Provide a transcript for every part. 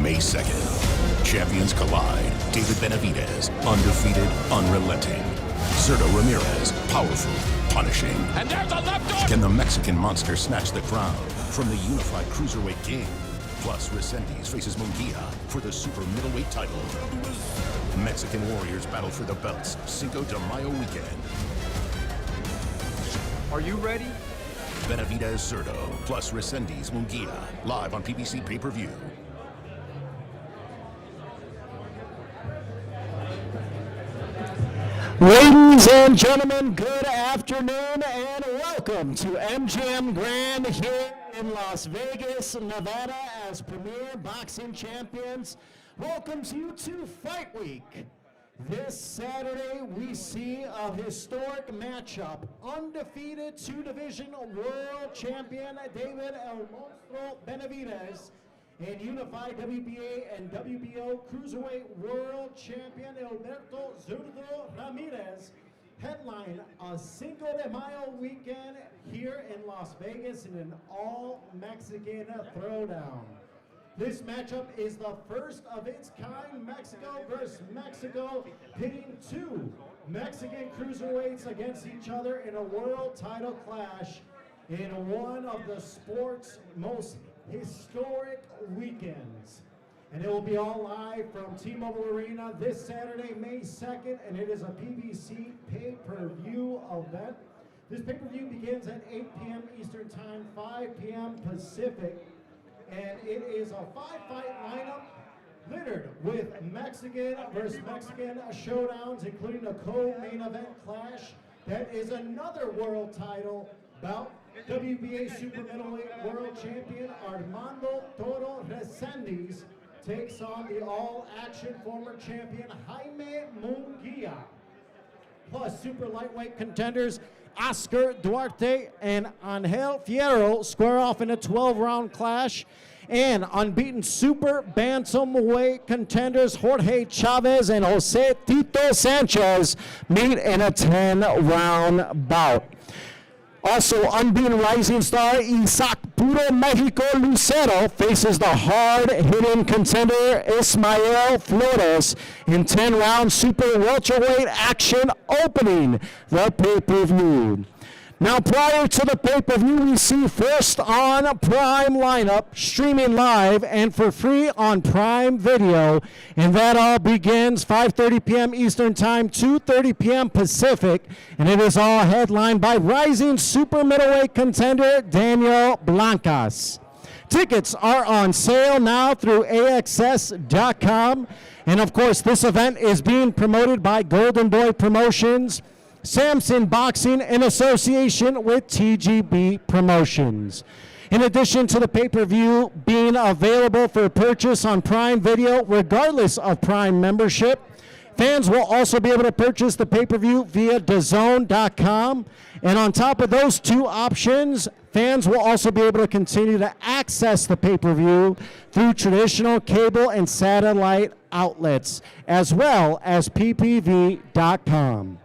May 2nd. Champions collide. David Benavidez, undefeated, unrelenting. Zurdo Ramirez, powerful, punishing. And there's a left hook! Can the Mexican monster snatch the crown from the unified Cruiserweight king? Plus, Reséndiz faces Munguia for the super middleweight title. Mexican warriors battle for the belts. Cinco de Mayo Weekend. Are you ready? Benavidez Zurdo plus Resendiz Munguia, live on PBC Pay-Per-View. Ladies and gentlemen, good afternoon and welcome to MGM Grand here in Las Vegas, Nevada, as Premier Boxing Champions. Welcome to you to Fight Week. This Saturday, we see a historic matchup. Undefeated two-division world champion David El Monstro Benavidez and unified WBA and WBO Cruiserweight world champion Gilberto Zurdo Ramirez headline a Cinco de Mayo weekend here in Las Vegas in an all-Mexican throwdown. This matchup is the first of its kind, Mexico versus Mexico, pitting two Mexican cruiserweights against each other in a world title clash in one of the sport's most historic weekends. And it will be all live from T-Mobile Arena this Saturday, May 2nd, and it is a PBC Pay-Per-View event. This pay-per-view begins at 8 p.m. Eastern Time, 5 p.m. Pacific. And it is a five-fight lineup littered with Mexican versus Mexican showdowns, including a co-main event clash that is another world title bout. WBA Super Middleweight World Champion Armando Toro Resendiz takes on the all-action former champion Jaime Munguia. Plus, super lightweight contenders Oscar Dwarte and Anel Fiero square off in a 12-round clash. And unbeaten super bantamweight contenders Jorge Chavez and Jose Tito Sanchez meet in a 10-round bout. Also, unbeaten rising star Isak Lucero faces the hard-hitting contender Ismael Flores in 10-round super welterweight action opening the pay-per-view. Now, prior to the pay-per-view, we see first on Prime lineup, streaming live and for free on Prime Video. And that all begins 5:30 p.m. Eastern Time, 2:30 p.m. Pacific. And it is all headlined by rising super middleweight contender Daniel Blancas. Tickets are on sale now through AXS.com. And, of course, this event is being promoted by Golden Boy Promotions, Samson Boxing in association with TGB Promotions. In addition to the pay-per-view being available for purchase on Prime Video, regardless of Prime membership, fans will also be able to purchase the pay-per-view via DAZN.com. And on top of those two options, fans will also be able to continue to access the pay-per-view through traditional cable and satellite outlets, as well as ppv.com.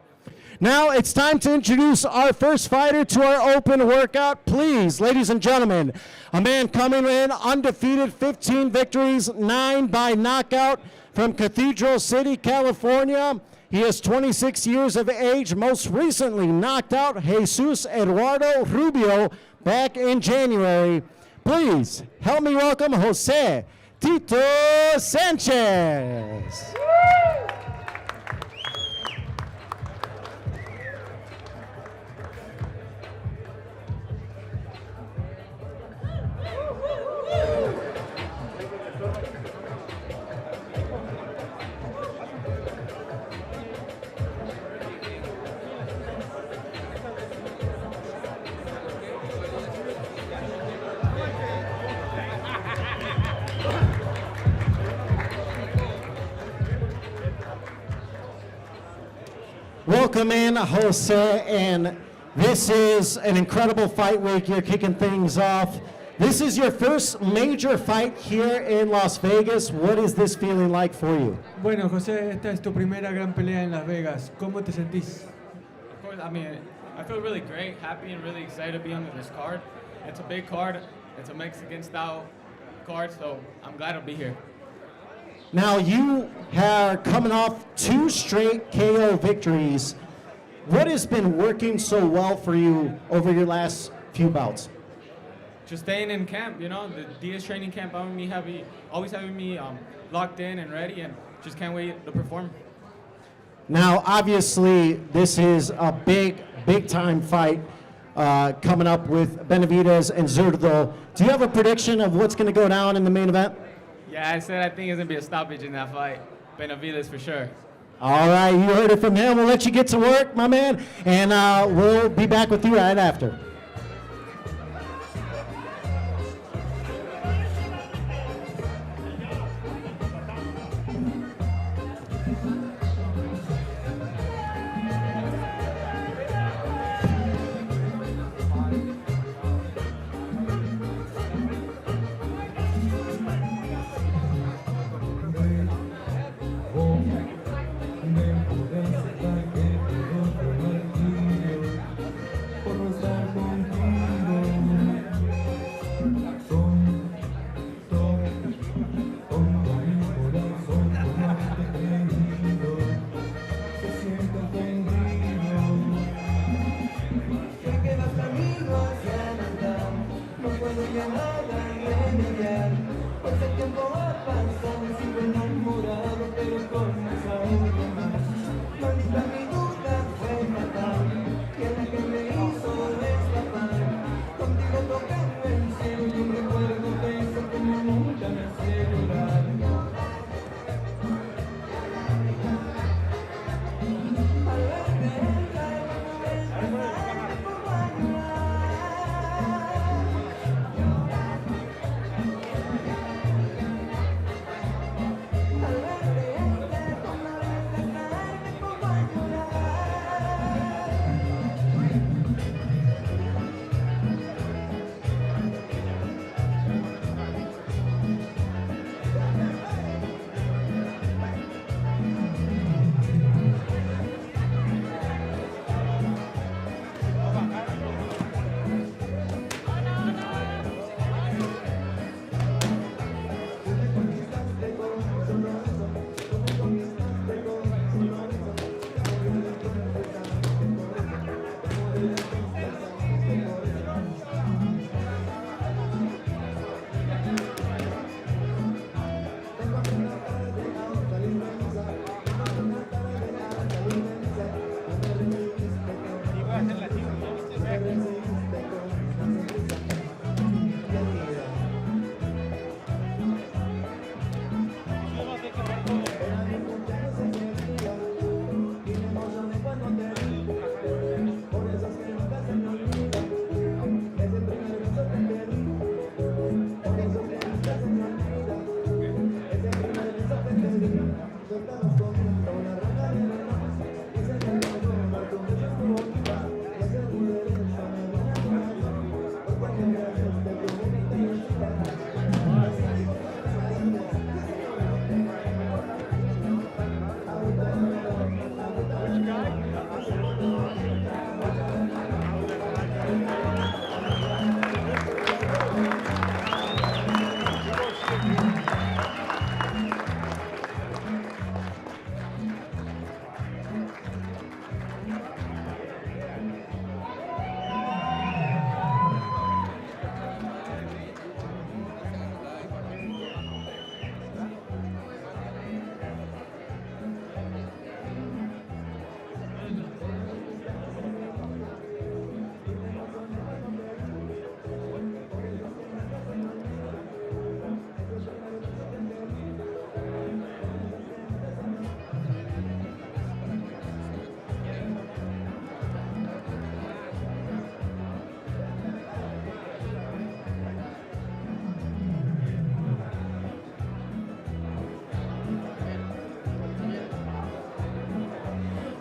Now it's time to introduce our first fighter to our open workout. Please, ladies and gentlemen, a man coming in undefeated, 15 victories, 9 by knockout from Cathedral City, California. He is 26 years of age, most recently knocked out Jesus Eduardo Rubio back in January. Please help me welcome Jose Tito Sanchez. Welcome in, Jose, and this is an incredible fight week. You're kicking things off. This is your first major fight here in Las Vegas. What is this feeling like for you? Bueno, José, esta es tu primera gran pelea en Las Vegas. ¿Cómo te sentís? Of course, I feel really great, happy, and really excited to be on this card. It's a big card. It's a Mexican-style card, so I'm glad to be here. Now you are coming off 2 straight KO victories. What has been working so well for you over your last few bouts? Just staying in camp, you know, the DS training camp, always having me locked in and ready, and just can't wait to perform. Now, obviously, this is a big time fight coming up with Benavidez and Zurdo. Do you have a prediction of what's going to go down in the main event? Yeah, I said I think it's going to be a stoppage in that fight. Benavidez for sure. All right, you heard it from him. We'll let you get to work, my man, and we'll be back with you right after.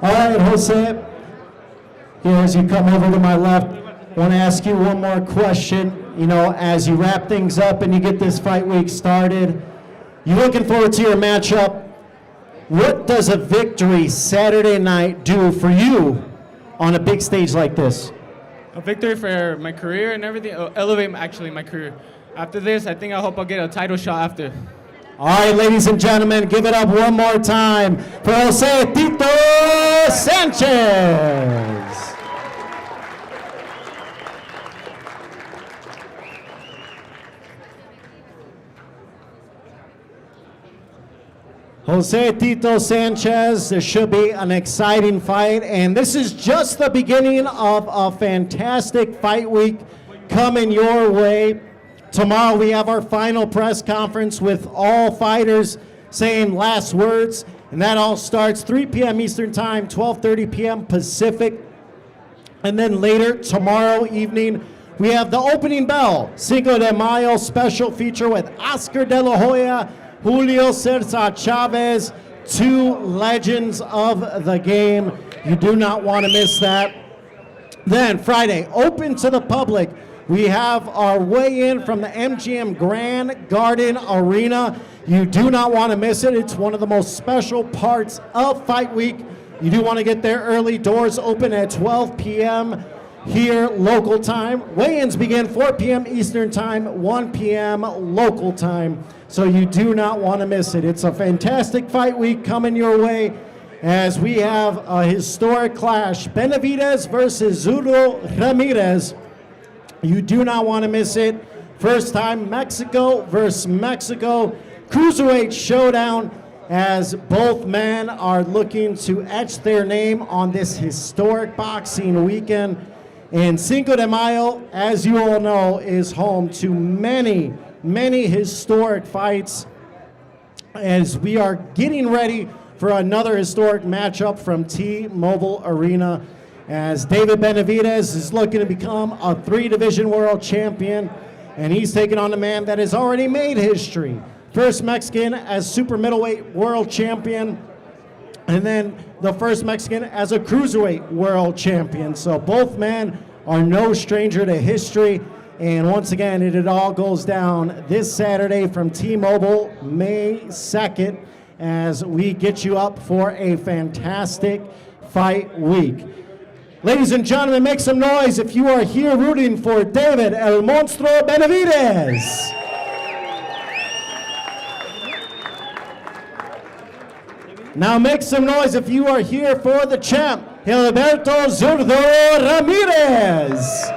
All right, Jose, here as you come over to my left, I want to ask you one more question. You know, as you wrap things up and you get this fight week started, you're looking forward to your matchup. What does a victory Saturday night do for you on a big stage like this? A victory for my career and everything, elevate actually my career. After this, I hope I'll get a title shot after. All right, ladies and gentlemen, give it up one more time for Jose Tito Sanchez. Jose Tito Sanchez, this should be an exciting fight, and this is just the beginning of a fantastic fight week coming your way. Tomorrow we have our final press conference with all fighters saying last words, and that all starts 3 p.m. Eastern Time, 12:30 p.m. Pacific. And then later tomorrow evening, we have the opening bell, Cinco de Mayo special feature with Oscar de la Hoya, Julio César Chavez, two legends of the game. You do not want to miss that. Then Friday, open to the public. We have our weigh-in from the MGM Grand Garden Arena. You do not want to miss it. It's one of the most special parts of Fight Week. You do want to get there early. Doors open at 12 p.m. here, local time. Weigh-ins begin 4 p.m. Eastern Time, 1 p.m. local time. So you do not want to miss it. It's a fantastic Fight Week coming your way as we have a historic clash. Benavidez versus Zurdo Ramirez. You do not want to miss it. First time Mexico versus Mexico. Cruiserweight showdown as both men are looking to etch their name on this historic boxing weekend. And Cinco de Mayo, as you all know, is home to many, many historic fights as we are getting ready for another historic matchup from T-Mobile Arena, as David Benavidez is looking to become a 3-division world champion, and he's taking on a man that has already made history. First Mexican as super middleweight world champion, and then the first Mexican as a cruiserweight world champion. So both men are no stranger to history, and once again, it all goes down this Saturday from T-Mobile, May 2nd, as we get you up for a fantastic fight week. Ladies and gentlemen, make some noise if you are here rooting for David El Monstro Benavidez. Now make some noise if you are here for the champ, Gilberto Zurdo Ramirez.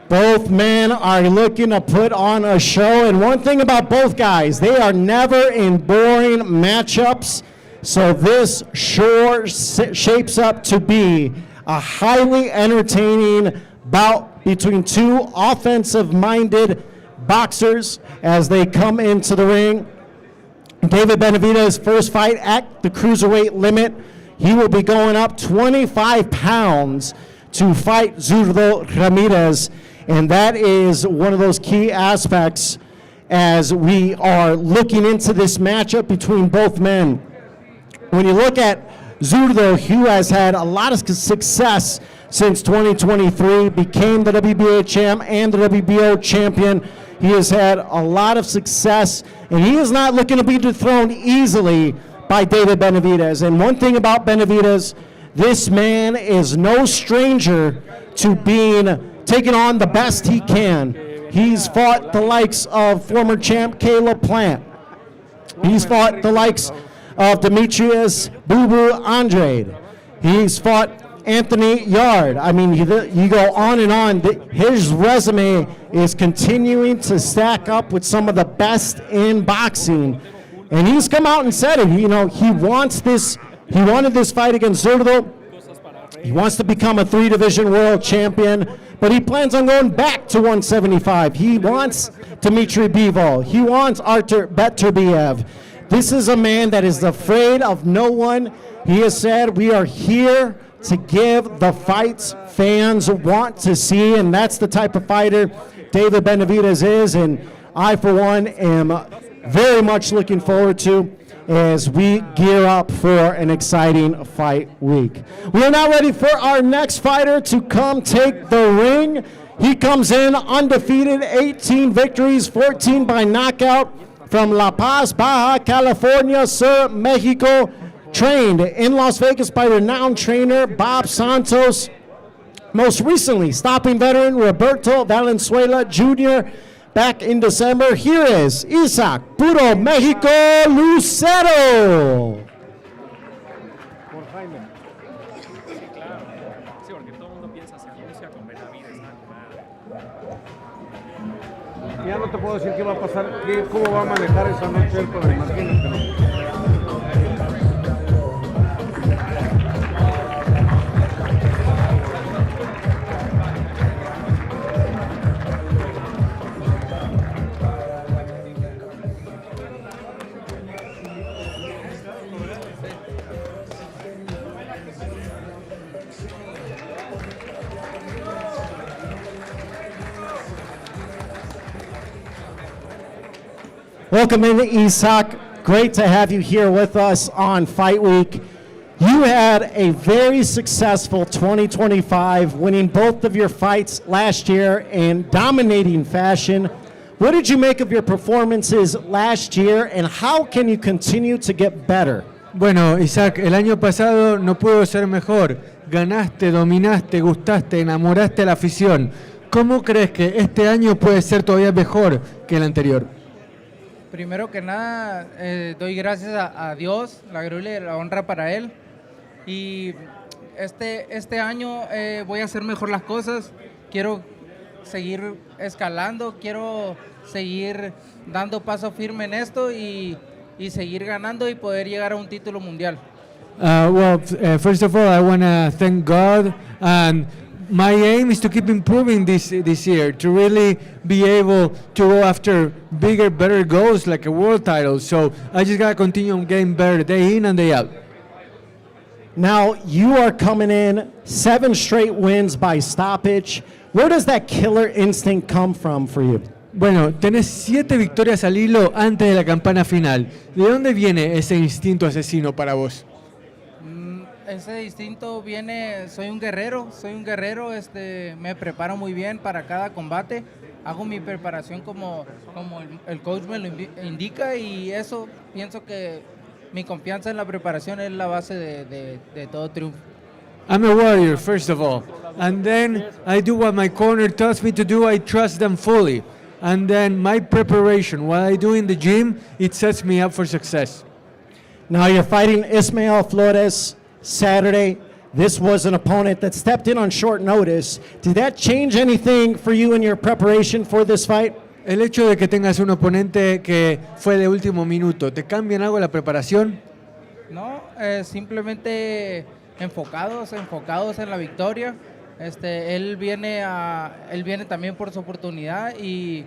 Both men are looking to put on a show, and one thing about both guys, they are never in boring matchups. So this sure shapes up to be a highly entertaining bout between two offensive-minded boxers as they come into the ring. David Benavidez' first fight at the cruiserweight limit. He will be going up 25 pounds to fight Zurdo Ramirez, and that is one of those key aspects as we are looking into this matchup between both men. When you look at Zurdo, who has had a lot of success since 2023, became the WBA champ and the WBO champion. He has had a lot of success, and he is not looking to be dethroned easily by David Benavidez. And one thing about Benavidez, this man is no stranger to taking on the best he can. He's fought the likes of former champ Caleb Plant. He's fought the likes of Demetrius Boo Boo Andrade. He's fought Anthony Yard. I mean, you go on and on. His resume is continuing to stack up with some of the best in boxing. And he's come out and said it. You know, he wanted this fight against Zurdo. He wants to become a 3-division world champion, but he plans on going back to 175. He wants Dmitry Bivol. He wants Artur Beterbiev. This is a man that is afraid of no one. He has said, we are here to give the fights fans want to see, and that's the type of fighter David Benavidez is, and I, for one, am very much looking forward to as we gear up for an exciting fight week. We are now ready for our next fighter to come take the ring. He comes in undefeated, 18 victories, 14 by knockout, from La Paz, Baja California Sur, Mexico, trained in Las Vegas by renowned trainer Bob Santos. Most recently, stopping veteran Roberto Valenzuela Jr. back in December. Here is Isak Puro Mexico Lucero. Por Jaime. Sí, claro. Sí, porque todo el mundo piensa se anuncia con Benavidez. Ya no te puedo decir qué va a pasar, cómo va a manejar esa noche él, pero imagínate, ¿no? Welcome in, Isak. Great to have you here with us on Fight Week. You had a very successful 2025, winning both of your fights last year in dominating fashion. What did you make of your performances last year, and how can you continue to get better? Bueno, Isak, el año pasado no pudo ser mejor. Ganaste, dominaste, gustaste, enamoraste a la afición. ¿Cómo crees que este año puede ser todavía mejor que el anterior? Primero que nada, doy gracias a Dios, la gloria y la honra para Él. Y este año voy a hacer mejor las cosas. Quiero seguir escalando, quiero seguir dando paso firme en esto y seguir ganando y poder llegar a un título mundial. First of all, I want to thank God, and my aim is to keep improving this year, to really be able to go after bigger, better goals like a world title. So I just got to continue getting better day in and day out. Now, you are coming in 7 straight wins by stoppage. Where does that killer instinct come from for you? Bueno, tenés 7 victorias al hilo antes de la campana final. ¿De dónde viene ese instinto asesino para vos? Ese instinto viene, soy un guerrero, me preparo muy bien para cada combate, hago mi preparación como el coach me lo indica y eso pienso que mi confianza en la preparación es la base de todo triunfo. I'm a warrior, first of all, and then I do what my corner tells me to do. I trust them fully, and then my preparation, what I do in the gym, it sets me up for success. Now you're fighting Ismael Flores Saturday. This was an opponent that stepped in on short notice. Did that change anything for you in your preparation for this fight? El hecho de que tengas un oponente que fue de último minuto, ¿te cambian algo la preparación? No, simplemente enfocados en la victoria. Él viene también por su oportunidad y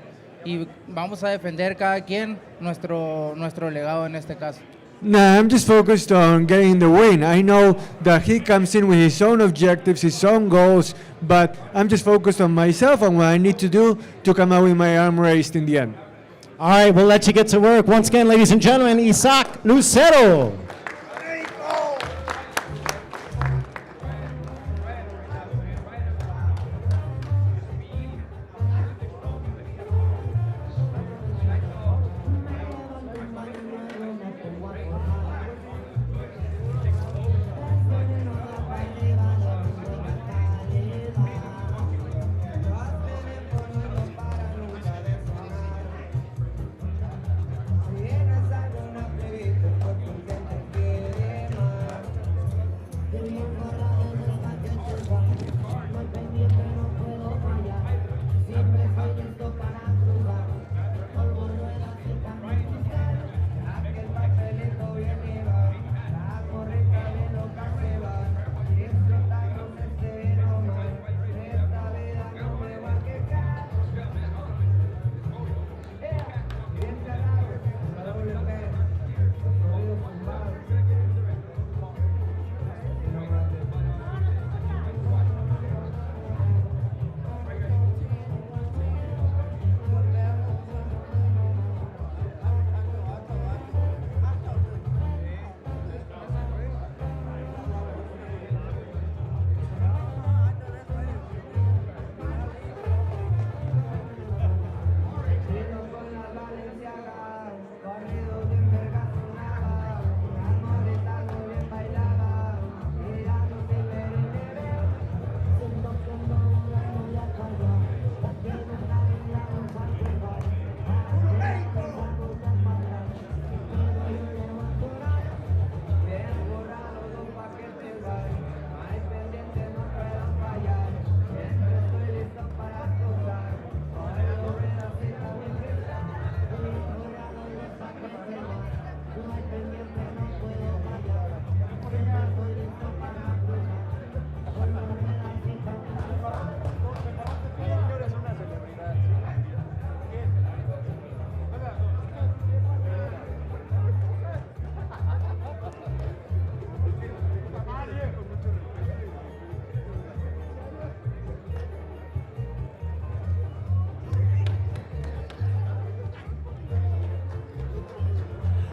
vamos a defender cada quien nuestro legado en este caso. Nah, I'm just focused on getting the win. I know that he comes in with his own objectives, his own goals, but I'm just focused on myself and what I need to do to come out with my arm raised in the end. All right, we'll let you get to work. Once again, ladies and gentlemen, Isak Lucero.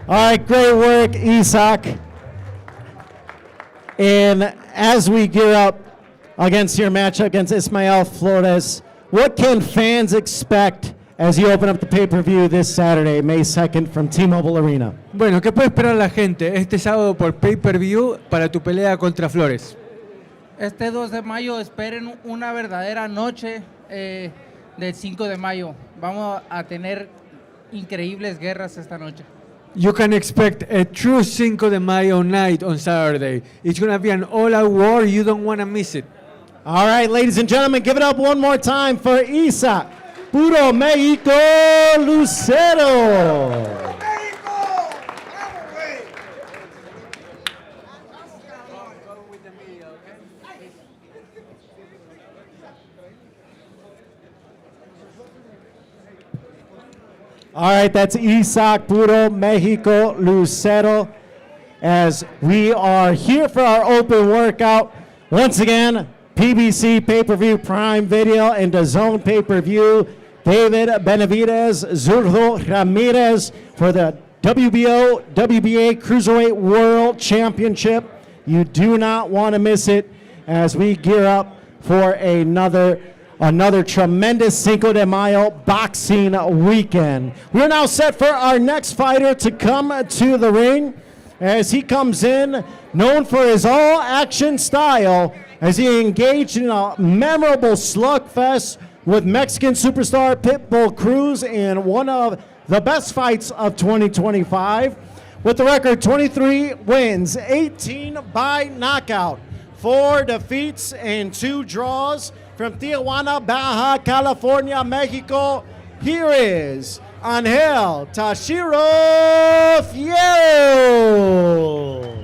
All right, great work, Isak. And as we gear up against your matchup against Ismael Flores, what can fans expect as you open up the pay-per-view this Saturday, May 2nd, from T-Mobile Arena? Bueno, ¿qué puede esperar la gente este sábado por pay-per-view para tu pelea contra Flores? Este 2 de mayo esperen una verdadera noche del 5 de mayo. Vamos a tener increíbles guerras esta noche. You can expect a true Cinco de Mayo night on Saturday. It's going to be an all-out war. You don't want to miss it. All right, ladies and gentlemen, give it up one more time for Isak Puro Mexico Lucero. All right, that's Isak Puro Mexico Lucero as we are here for our open workout. Once again, PBC Pay-Per-View Prime Video and DAZN Pay-Per-View. David Benavidez, Zurdo Ramirez for the WBO, WBA Cruiserweight World Championship. You do not want to miss it as we gear up for another tremendous Cinco de Mayo boxing weekend. We're now set for our next fighter to come to the ring as he comes in, known for his all-action style, as he engaged in a memorable slugfest with Mexican superstar Pitbull Cruz in one of the best fights of 2025. With the record 23 wins, 18 by knockout, 4 defeats and 2 draws. From Tijuana, Baja California, Mexico, here is Anel Fiero.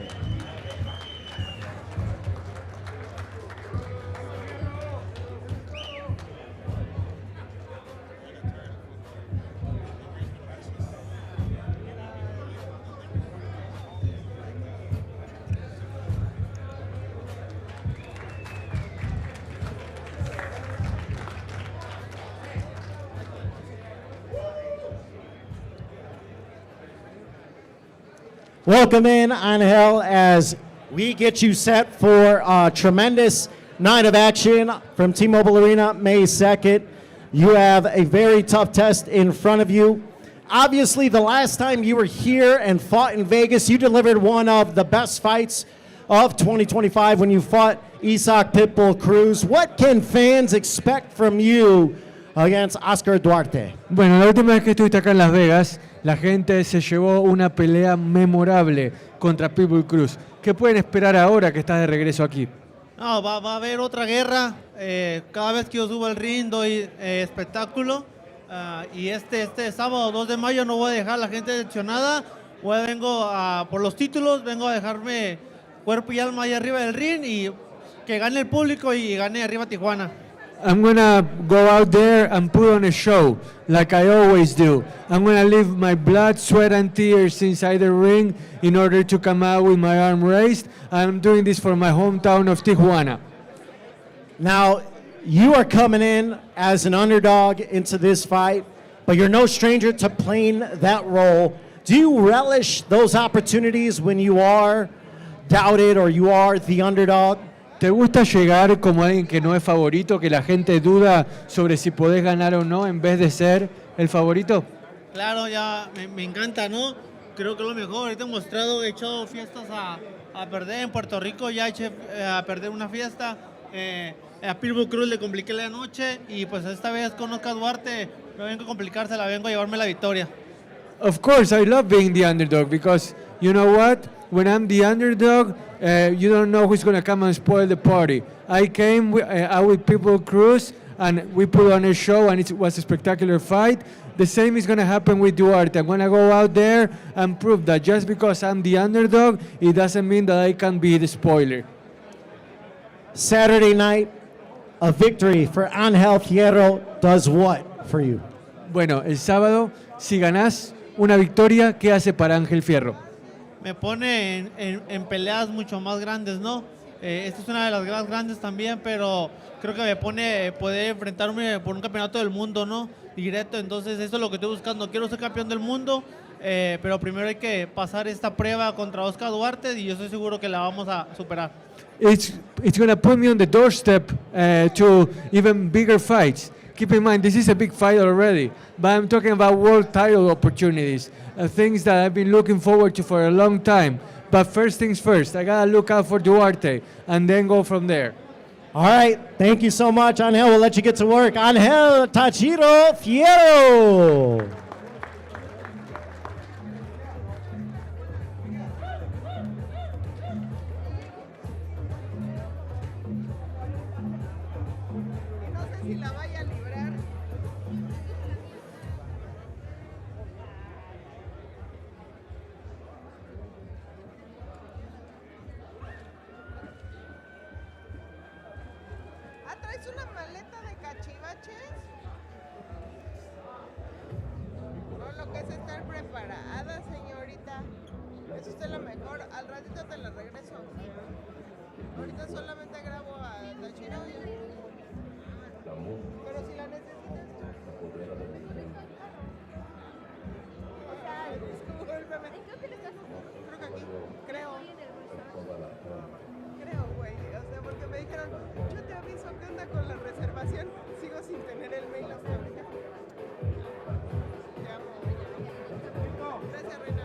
Welcome in, Angel, as we get you set for a tremendous night of action from T-Mobile Arena, May 2nd. You have a very tough test in front of you. Obviously, the last time you were here and fought in Vegas, you delivered one of the best fights of 2025 when you fought Isak Pitbull Cruz. What can fans expect from you against Oscar Dwarte? Bueno, la última vez que estuviste acá en Las Vegas, la gente se llevó una pelea memorable contra Pitbull Cruz. ¿Qué pueden esperar ahora que estás de regreso aquí? No, va a haber otra guerra. Cada vez que yo subo al ring doy espectáculo. Y este sábado 2 de mayo no voy a dejar a la gente decepcionada. Vengo por los títulos, vengo a dejarme cuerpo y alma ahí arriba del ring y que gane el público y gane arriba Tijuana. I'm going to go out there and put on a show like I always do. I'm going to leave my blood, sweat, and tears inside the ring in order to come out with my arm raised. I'm doing this for my hometown of Tijuana. Now, you are coming in as an underdog into this fight, but you're no stranger to playing that role. Do you relish those opportunities when you are doubted or you are the underdog? ¿Te gusta llegar como alguien que no es favorito, que la gente duda sobre si podés ganar o no en vez de ser el favorito? Claro, ya me encanta, ¿no? Creo que es lo mejor. Ahorita he echado fiestas a perder en Puerto Rico, ya eché a perder una fiesta. A Pitbull Cruz le compliqué la noche y pues esta vez conozco a Dwarte, no vengo a complicársela, vengo a llevarme la victoria. Of course, I love being the underdog because you know what? When I'm the underdog, you don't know who's going to come and spoil the party. I came out with Pitbull Cruz and we put on a show and it was a spectacular fight. The same is going to happen with Dwarte. I'm going to go out there and prove that just because I'm the underdog, it doesn't mean that I can be the spoiler. Saturday night, a victory for Anel Fiero does what for you? Bueno, el sábado, si ganás una victoria, ¿qué hace para Ángel Fierro? Me pone en peleas mucho más grandes, ¿no? Esta es una de las más grandes también, pero creo que me pone poder enfrentarme por un campeonato del mundo, ¿no? Directo, entonces eso es lo que estoy buscando. Quiero ser campeón del mundo, pero primero hay que pasar esta prueba contra Oscar Dwarte y yo estoy seguro que la vamos a superar. It's going to put me on the doorstep to even bigger fights. Keep in mind, this is a big fight already, but I'm talking about world title opportunities, things that I've been looking forward to for a long time. But first things first, I got to look out for Dwarte and then go from there. All right, thank you so much, Angel. We'll let you get to work. Angel Tachiro Fiero. Si la vaya a librar. Ah, ¿traes una maleta de cachivaches? No, lo que es estar preparada, señorita. Es usted lo mejor. Al ratito te la regreso. Ahorita solamente grabo a Tachiro y... Pero si la necesitas tú. O sea, discúlpame. Creo que aquí. Creo, güey. O sea, porque me dijeron, yo te aviso qué onda con la reservación. Sigo sin tener el mail hasta ahorita. Te amo. Gracias, Reina.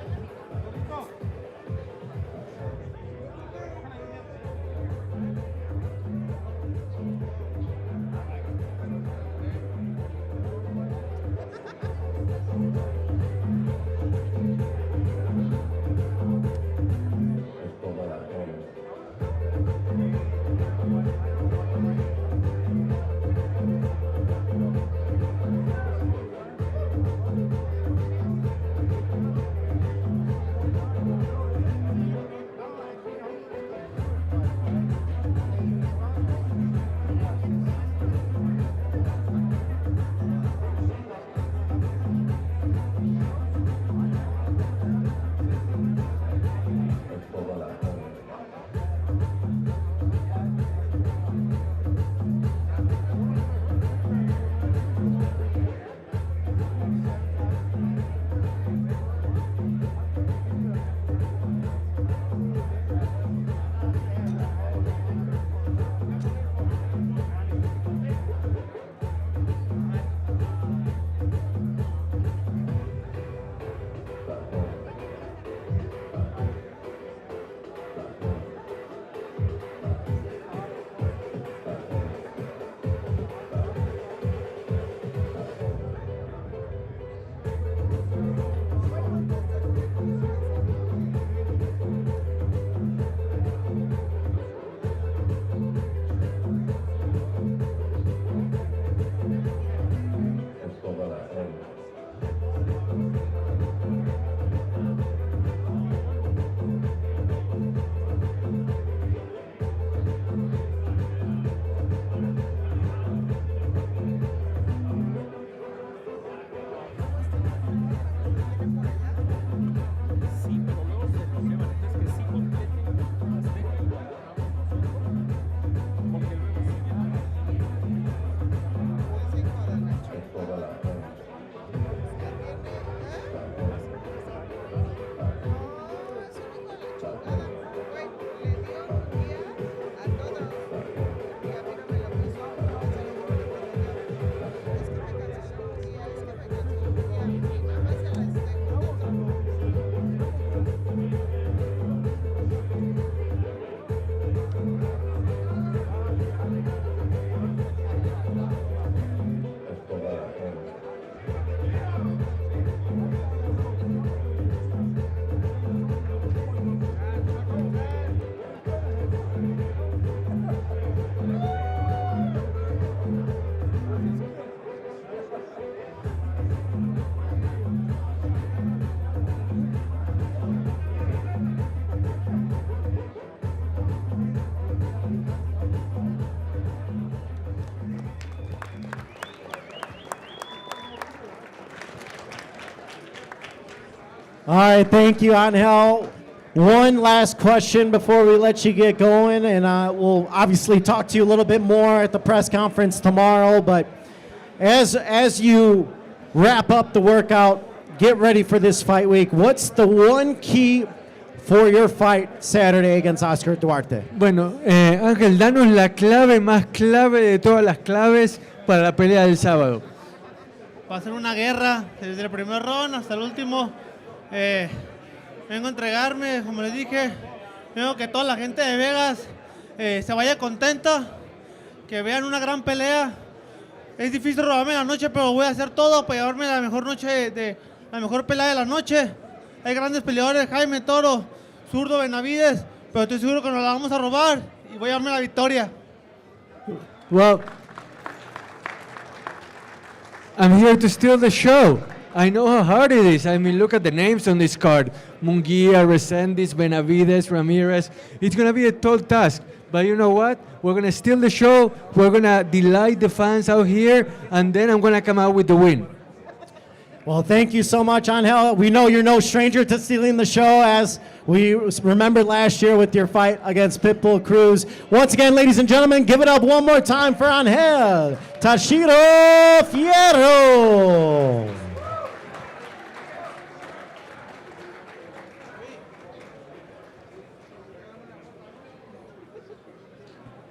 All right, thank you, Angel. One last question before we let you get going, and we'll obviously talk to you a little bit more at the press conference tomorrow, but as you wrap up the workout, get ready for this fight week. What's the one key for your fight Saturday against Oscar Dwarte? Bueno, Ángel, danos la clave más clave de todas las claves para la pelea del sábado. Va a ser una guerra desde el primer round hasta el último. Vengo a entregarme, como les dije. Vengo que toda la gente de Vegas se vaya contenta, que vean una gran pelea. Es difícil robarme la noche, pero voy a hacer todo para llevarme la mejor noche, la mejor pelea de la noche. Hay grandes peleadores, Jaime, Toro, Zurdo, Benavidez, pero estoy seguro que nos la vamos a robar y voy a darme la victoria. Well, I'm here to steal the show. I know how hard it is. I mean, look at the names on this card. Munguia, Reséndiz, Benavidez, Ramirez. It's going to be a tall task. But you know what? We're going to steal the show. We're going to delight the fans out here. And then I'm going to come out with the win. Well, thank you so much, Angel. We know you're no stranger to stealing the show, as we remember last year with your fight against Pitbull Cruz. Once again, ladies and gentlemen, give it up one more time for Anel Fiero.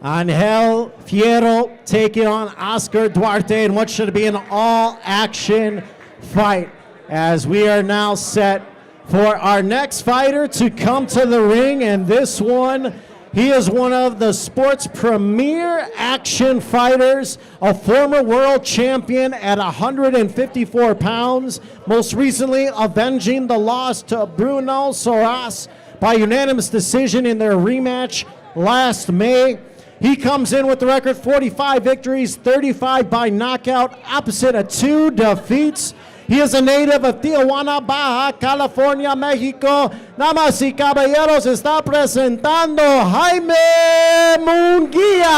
Anel Fiero taking on Oscar Dwarte in what should be an all-action fight, as we are now set for our next fighter to come to the ring. And this one, he is one of the sport's premier action fighters, a former world champion at 154 pounds, most recently avenging the loss to Bruno Soras by unanimous decision in their rematch last May. He comes in with the record 45 victories, 35 by knockout, opposite of 2 defeats. He is a native of Tijuana, Baja California, Mexico. Damas y caballeros, está presentando Jaime Munguia.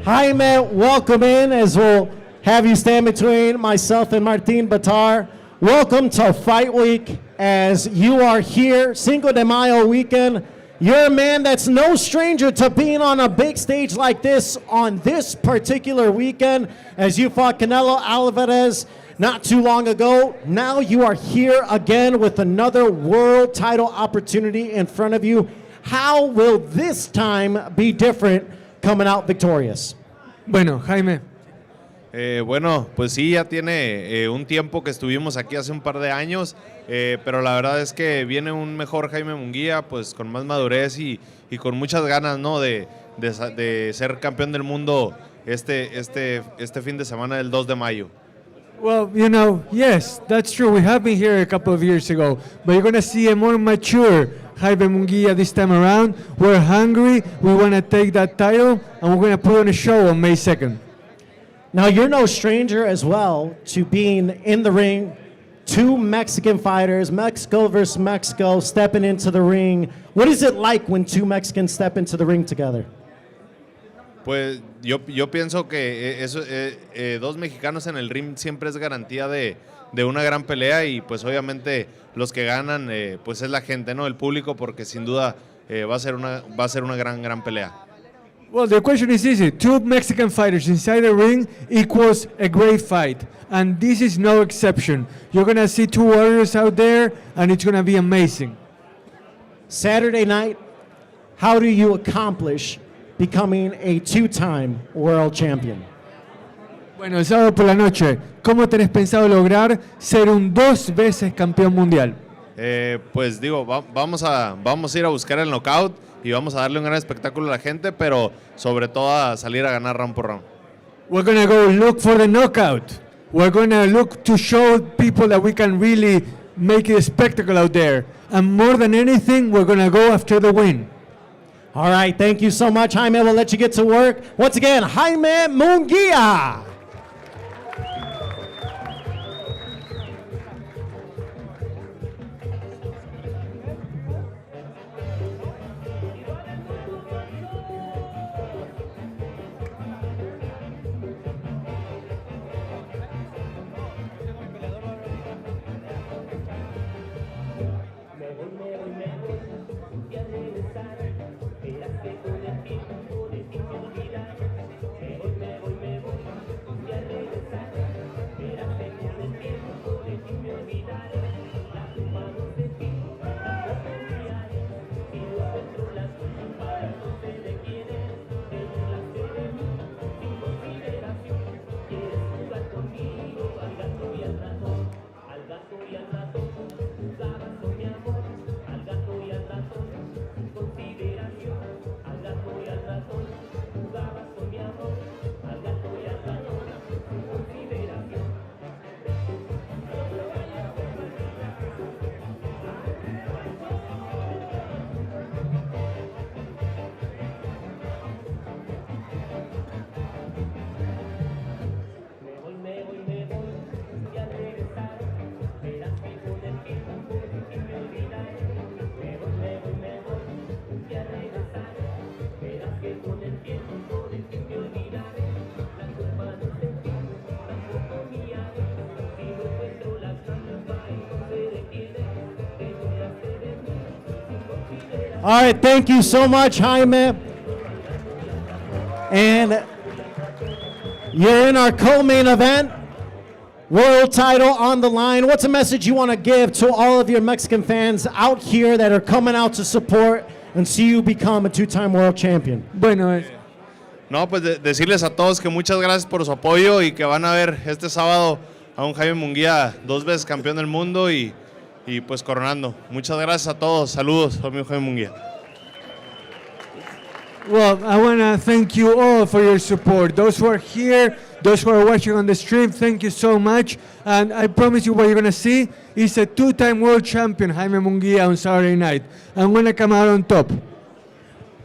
Jaime, welcome in, as we'll have you stand between myself and Martin Batar. Welcome to Fight Week, as you are here, Cinco de Mayo Weekend. You're a man that's no stranger to being on a big stage like this on this particular weekend, as you fought Canelo Alvarez not too long ago. Now you are here again with another world title opportunity in front of you. How will this time be different coming out victorious? Bueno, Jaime. Bueno, pues sí, ya tiene un tiempo que estuvimos aquí hace un par de años, pero la verdad es que viene un mejor Jaime Munguía, pues con más madurez y con muchas ganas, ¿no? de ser campeón del mundo este fin de semana del 2 de mayo. Well, you know, yes, that's true. We have been here a couple of years ago, but you're going to see a more mature Jaime Munguia this time around. We're hungry. We want to take that title, and we're going to put on a show on May 2nd. Now, you're no stranger as well to being in the ring. 2 Mexican fighters, Mexico versus Mexico, stepping into the ring. What is it like when 2 Mexicans step into the ring together? Pues yo pienso que eso, 2 mexicanos en el ring siempre es garantía de una gran pelea, y pues obviamente los que ganan pues es la gente, ¿no? El público, porque sin duda va a ser una gran pelea. Well, the question is easy. 2 Mexican fighters inside the ring equals a great fight, and this is no exception. You're going to see 2 warriors out there, and it's going to be amazing. Saturday night, how do you accomplish becoming a 2-time world champion? Bueno, el sábado por la noche, ¿cómo tenés pensado lograr ser un 2 veces campeón mundial? Pues digo, vamos a ir a buscar el knockout y vamos a darle un gran espectáculo a la gente, pero sobre todo a salir a ganar round por round. We're going to go look for the knockout. We're going to look to show people that we can really make it a spectacle out there. And more than anything, we're going to go after the win. All right, thank you so much, Jaime. We'll let you get to work. Once again, Jaime Munguia. All right, thank you so much, Jaime. And you're in our co-main event, world title on the line. What's a message you want to give to all of your Mexican fans out here that are coming out to support and see you become a two-time world champion? Bueno, No, pues decirles a todos que muchas gracias por su apoyo y que van a ver este sábado a un Jaime Munguía 2 veces campeón del mundo y pues coronando. Muchas gracias a todos. Saludos, amigo Jaime Munguía. well, I want to thank you all for your support. Those who are here, those who are watching on the stream, thank you so much. And I promise you what you're going to see is a 2-time world champion, Jaime Munguia, on Saturday night. I'm going to come out on top.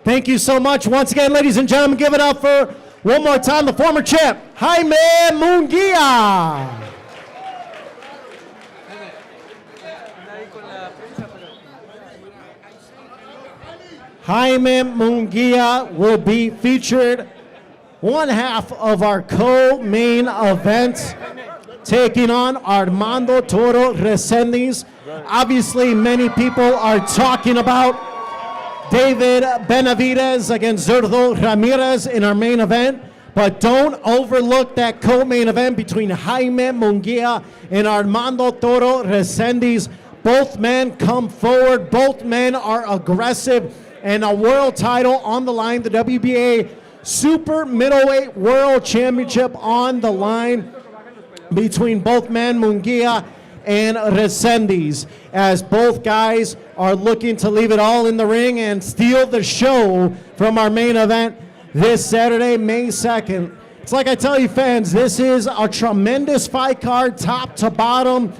Thank you so much. Once again, ladies and gentlemen, give it up for, one more time, the former champ, Jaime Munguia. Jaime Munguia will be featured one half of our co-main event, taking on Armando Toro Resendiz. Obviously, many people are talking about David Benavidez against Zurdo Ramirez in our main event, but don't overlook that co-main event between Jaime Munguia and Armando Toro Resendiz. Both men come forward, both men are aggressive, and a world title on the line, the WBA Super Middleweight World Championship on the line between both men, Munguia and Reséndiz, as both guys are looking to leave it all in the ring and steal the show from our main event this Saturday, May 2nd. It's like I tell you fans, this is a tremendous fight card, top to bottom.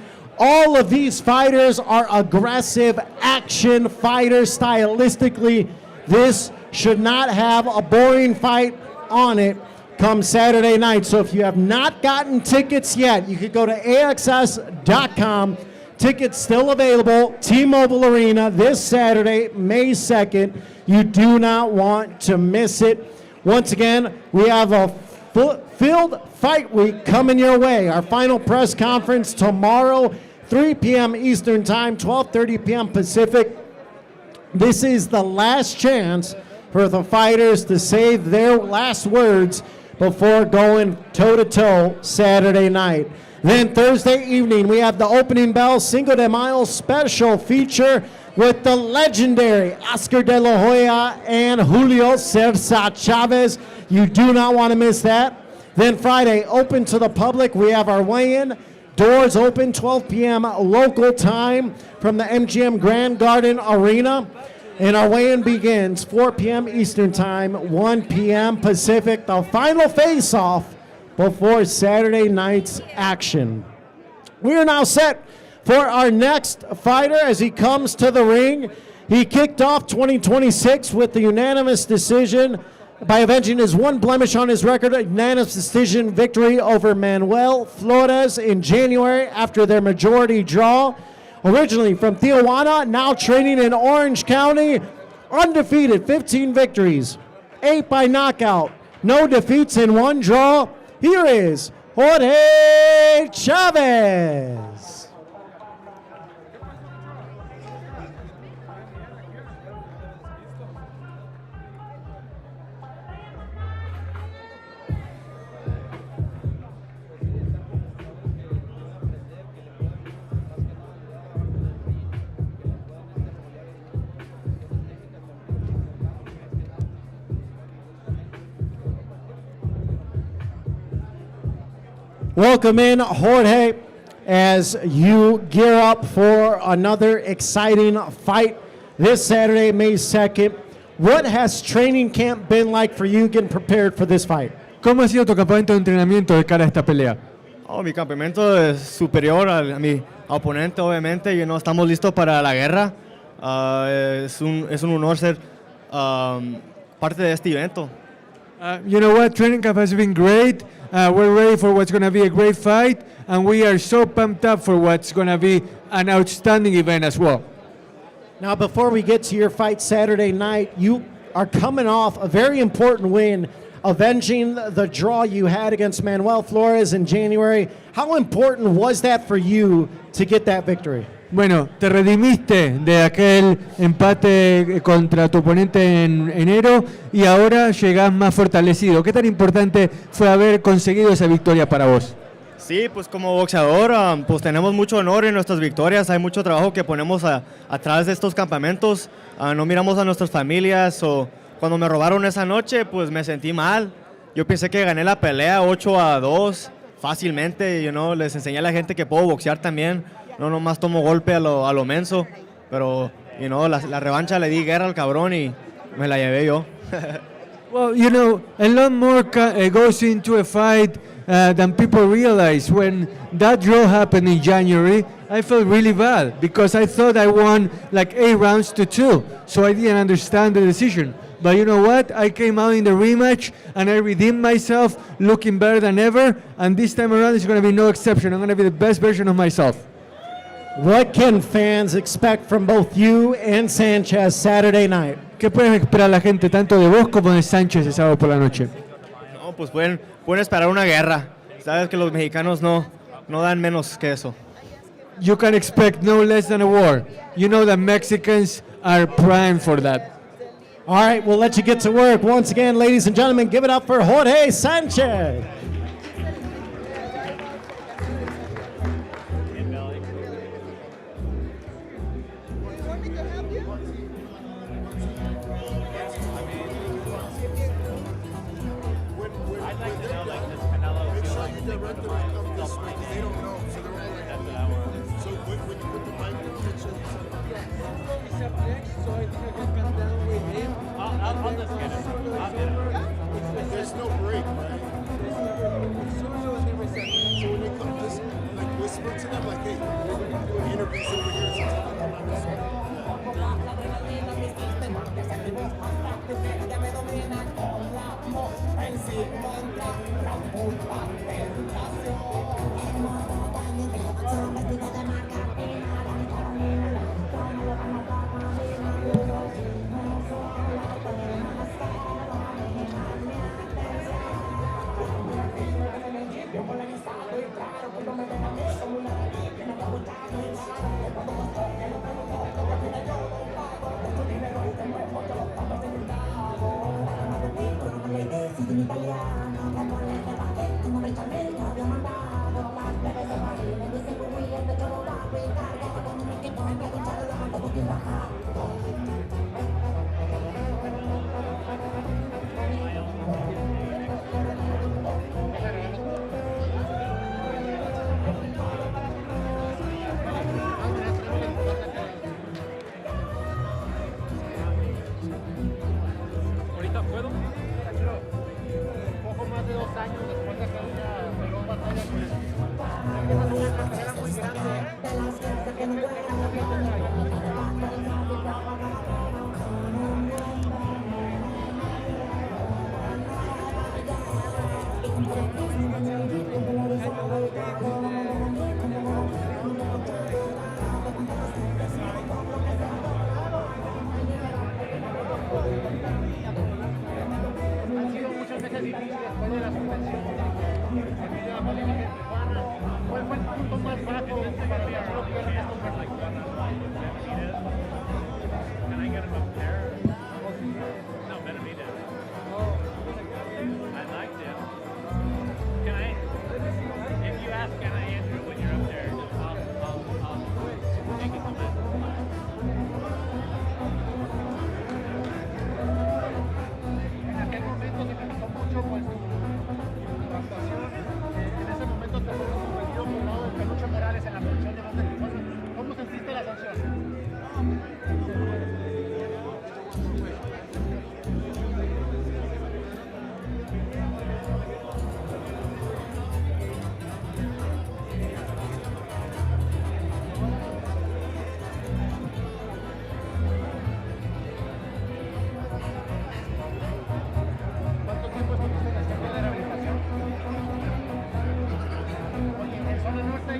All of these fighters are aggressive action fighters stylistically. This should not have a boring fight on it come Saturday night. So if you have not gotten tickets yet, you could go to AXS.com. Tickets still available. T-Mobile Arena this Saturday, May 2nd. You do not want to miss it. Once again, we have a Field Fight Week coming your way. Our final press conference tomorrow, 3 p.m. Eastern Time, 12:30 p.m. Pacific. This is the last chance for the fighters to say their last words before going toe-to-toe Saturday night. Then Thursday evening, we have the opening bell Cinco de Mayo special feature with the legendary Oscar de la Hoya and Julio César Chavez. You do not want to miss that. Then Friday, open to the public, we have our weigh-in. Doors open 12 p.m. local time from the MGM Grand Garden Arena. And our weigh-in begins 4 p.m. Eastern Time, 1 p.m. Pacific. The final face-off before Saturday night's action. We are now set for our next fighter as he comes to the ring. He kicked off 2026 with the unanimous decision by avenging his one blemish on his record, a unanimous decision victory over Manuel Flores in January after their majority draw. Originally from Tijuana, now training in Orange County, undefeated, 15 victories, 8 by knockout, no defeats in one draw. Here is Jorge Chavez. Welcome in, Jorge, as you gear up for another exciting fight this Saturday, May 2nd. What has training camp been like for you getting prepared for this fight? ¿Cómo ha sido tu campamento de entrenamiento de cara a esta pelea? Oh, mi campamento es superior a mi oponente, obviamente. Estamos listos para la guerra. Es un honor ser parte de este evento. You know what? Training camp has been great. We're ready for what's going to be a great fight, and we are so pumped up for what's going to be an outstanding event as well. Now, before we get to your fight Saturday night, you are coming off a very important win, avenging the draw you had against Manuel Flores in January. How important was that for you to get that victory? Bueno, te redimiste de aquel empate contra tu oponente en enero y ahora llegás más fortalecido. ¿Qué tan importante fue haber conseguido esa victoria para vos? Sí, pues como boxeador, pues tenemos mucho honor en nuestras victorias. Hay mucho trabajo que ponemos atrás de estos campamentos. No miramos a nuestras familias. Cuando me robaron esa noche, pues me sentí mal. Yo pensé que gané la pelea 8-2 fácilmente. Les enseñé a la gente que puedo boxear también. No nomás tomo golpe a lo menso, pero la revancha le di guerra al cabrón y me la llevé yo. Well, a lot more goes into a fight than people realize. When that draw happened in January, I felt really bad because I thought I won like 8 rounds to 2, so I didn't understand the decision. But you know what? I came out in the rematch and I redeemed myself, looking better than ever, and this time around it's going to be no exception. I'm going to be the best version of myself. What can fans expect from both you and Sanchez Saturday night? ¿Qué pueden esperar la gente tanto de vos como de Sánchez el sábado por la noche? No, pues pueden esperar una guerra. Sabes que los mexicanos no dan menos que eso. You can expect no less than a war. You know that Mexicans are primed for that. All right, we'll let you get to work. Once again, ladies and gentlemen, give it up for Jorge Sanchez. There's no break, right? So when they come, just like whisper to them, like, hey, the interview's over here. ¿Cuál fue el punto más bajo para que no pierdan estos meses? Can I get him up there? No, Benavidez. I liked him. Can I, if you ask, can I Andrew when you're up there, I'll take it to him. En aquel momento se criticó mucho pues tu actuación. En ese momento te fuiste suspendido por lado de Peluche Morales en la producción de Monstro. ¿Cómo sentiste la sanción? ¿Cuánto tiempo estuviste en el centro de rehabilitación? Oye, en zona norte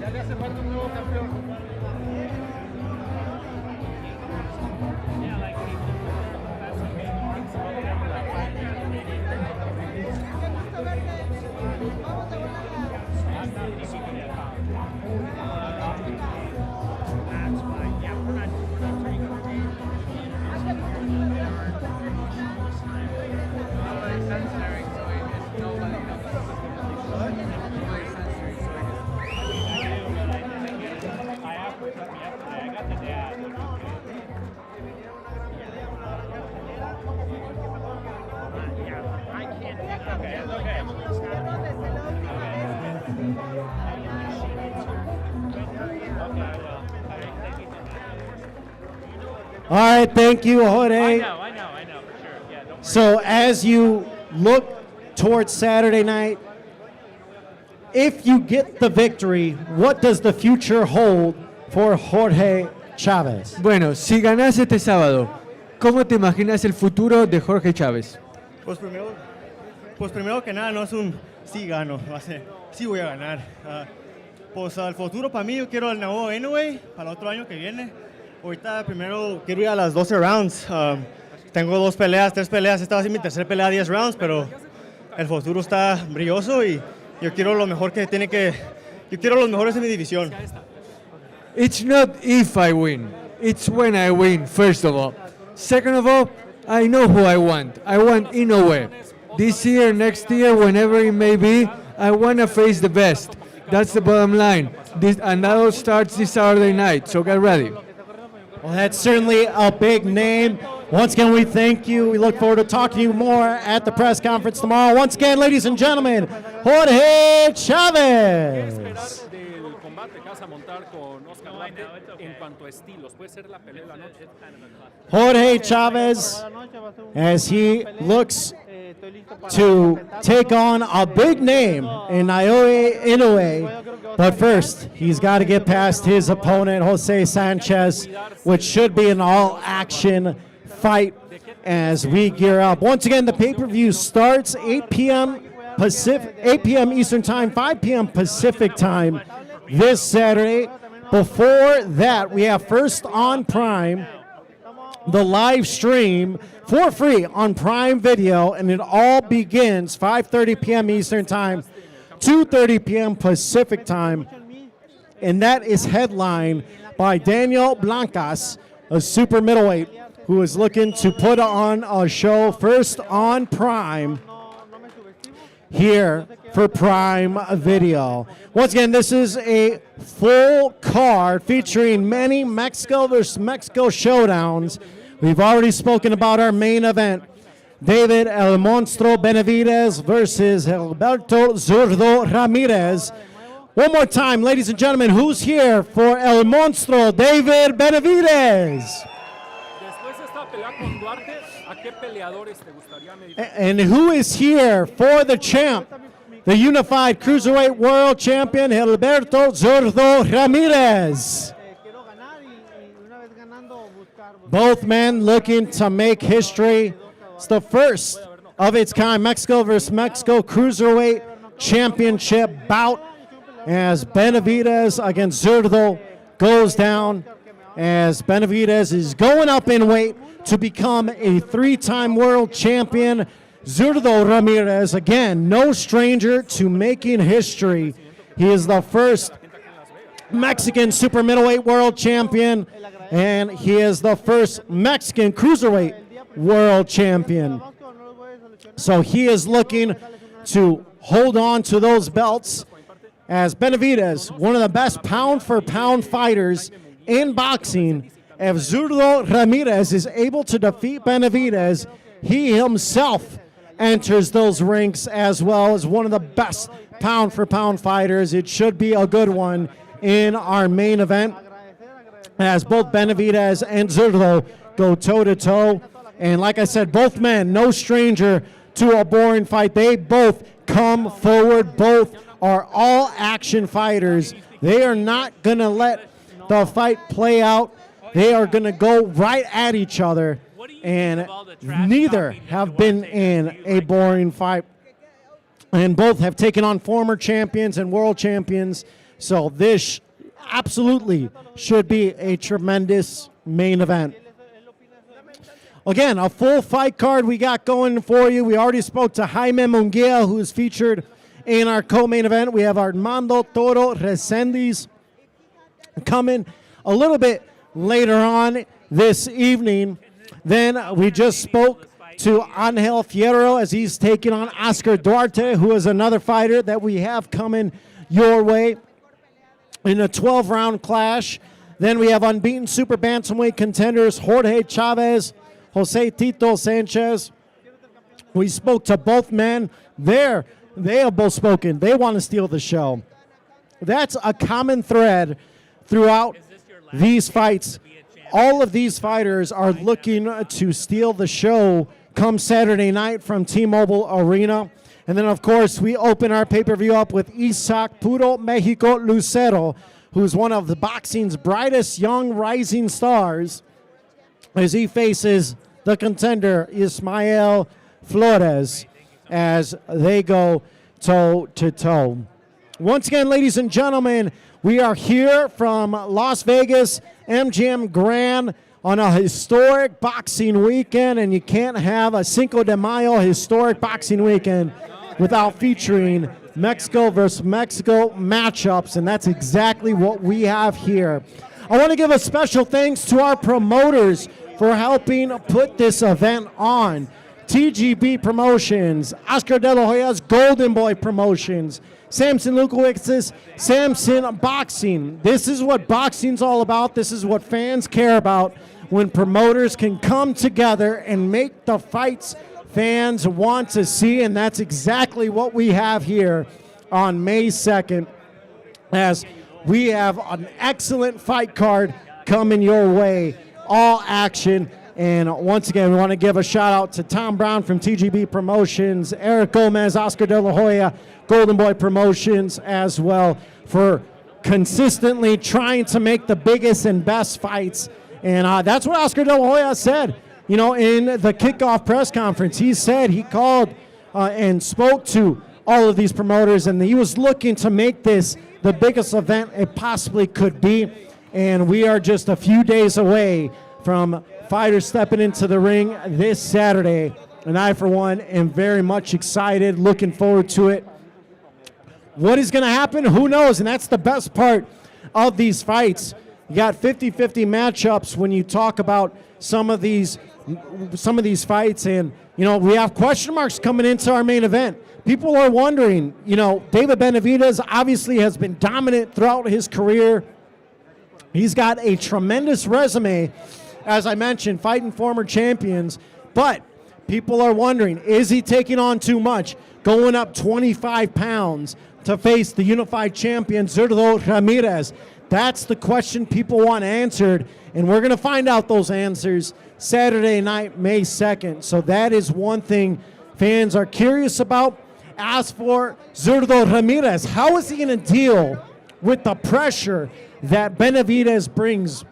ya le hace falta un nuevo campeón. All right, thank you, Jorge. I know, for sure. Yeah, don't worry. So as you look towards Saturday night, if you get the victory, what does the future hold for Jorge Chavez? Bueno, si ganas este sábado, ¿cómo te imaginas el futuro de Jorge Chavez? Pues primero que nada no es un sí gano, va a ser sí voy a ganar. Pues el futuro para mí yo quiero el nuevo Middleweight para el otro año que viene. Ahorita primero quiero ir a las 12 rounds. Tengo 2 peleas, 3 peleas. Esta va a ser mi tercera pelea a 10 rounds, pero el futuro está brilloso y yo quiero lo mejor que tiene que... Yo quiero los mejores en mi división. It's not if I win, it's when I win, first of all. Second of all, I know who I want. I want Inoue. This year, next year, whenever it may be, I want to face the best. That's the bottom line. And that all starts this Saturday night, so get ready. Well, that's certainly a big name. Once again, we thank you. We look forward to talking to you more at the press conference tomorrow. Once again, ladies and gentlemen, Jorge Chavez. Del combate que vas a montar con Oscar Dwarte en cuanto a estilos, puede ser la pelea de la noche. Jorge Chavez, as he looks to take on a big name in Naoya Inoue. But first, he's got to get past his opponent, Jose Sanchez, which should be an all-action fight as we gear up. Once again, the pay-per-view starts 8 p.m. Eastern Time, 5 p.m. Pacific Time this Saturday. Before that, we have first on Prime, the live stream for free on Prime Video, and it all begins 5:30 p.m. Eastern Time, 2:30 p.m. Pacific Time, and that is headlined by Daniel Blancas, a super middleweight, who is looking to put on a show first on Prime here for Prime Video. Once again, this is a full card featuring many Mexico versus Mexico showdowns. We've already spoken about our main event. David El Monstro Benavidez versus Gilberto Zurdo Ramirez. One more time, ladies and gentlemen, who's here for El Monstro, David Benavidez? Después de esta pelea con Dwarte, ¿a qué peleadores te gustaría medir? And who is here for the champ, the unified Cruiserweight World Champion, Gilberto Zurdo Ramirez? Both men looking to make history. It's the first of its kind Mexico versus Mexico Cruiserweight Championship bout as Benavidez against Zurdo goes down, as Benavidez is going up in weight to become a 3-time world champion. Zurdo Ramirez, again, no stranger to making history. He is the first Mexican super middleweight world champion, and he is the first Mexican cruiserweight world champion. So he is looking to hold on to those belts, as Benavidez, one of the best pound-for-pound fighters in boxing. If Zurdo Ramirez is able to defeat Benavidez, he himself enters those ranks as well as one of the best pound-for-pound fighters. It should be a good one in our main event, as both Benavidez and Zurdo go toe-to-toe. And like I said, both men, no stranger to a boring fight. They both come forward. Both are all-action fighters. They are not going to let the fight play out. They are going to go right at each other. And neither have been in a boring fight. And both have taken on former champions and world champions. So this absolutely should be a tremendous main event. Again, a full fight card we got going for you. We already spoke to Jaime Munguia, who is featured in our co-main event. We have Armando Toro Resendiz coming a little bit later on this evening. Then we just spoke to Anel Fiero as he's taking on Oscar Dwarte, who is another fighter that we have coming your way in a 12-round clash. Then we have unbeaten super bantamweight contenders Jorge Chavez, Jose Tito Sanchez. We spoke to both men. They have both spoken. They want to steal the show. That's a common thread throughout these fights. All of these fighters are looking to steal the show come Saturday night from T-Mobile Arena. And then, of course, we open our pay-per-view up with Isak Puro Mexico Lucero, who's one of the boxing's brightest young rising stars, as he faces the contender Ismael Flores as they go toe-to-toe. Once again, ladies and gentlemen, we are here from Las Vegas, MGM Grand, on a historic boxing weekend, and you can't have a Cinco de Mayo historic boxing weekend without featuring Mexico versus Mexico matchups, and that's exactly what we have here. I want to give a special thanks to our promoters for helping put this event on. TGB Promotions, Oscar De La Hoya's Golden Boy Promotions, Samson Lukowicz's Samson Boxing. This is what boxing's all about. This is what fans care about, when promoters can come together and make the fights fans want to see, and that's exactly what we have here on May 2nd, as we have an excellent fight card coming your way, all action. And once again, we want to give a shout out to Tom Brown from TGB Promotions, Eric Gomez, Oscar De La Hoya, Golden Boy Promotions as well, for consistently trying to make the biggest and best fights. And that's what Oscar De La Hoya said, you know, in the kickoff press conference. He said he called and spoke to all of these promoters, and he was looking to make this the biggest event it possibly could be. And we are just a few days away from fighters stepping into the ring this Saturday. And I, for one, am very much excited, looking forward to it. What is going to happen? Who knows? And that's the best part of these fights. You got 50-50 matchups when you talk about some of these fights, and you know, we have question marks coming into our main event. People are wondering, you know, David Benavidez obviously has been dominant throughout his career. He's got a tremendous resume, as I mentioned, fighting former champions, but people are wondering, is he taking on too much, going up 25 pounds to face the unified champion Zurdo Ramirez? That's the question people want answered, and we're going to find out those answers Saturday night, May 2nd. So that is one thing fans are curious about. As for Zurdo Ramirez, how is he going to deal with the pressure that Benavidez brings?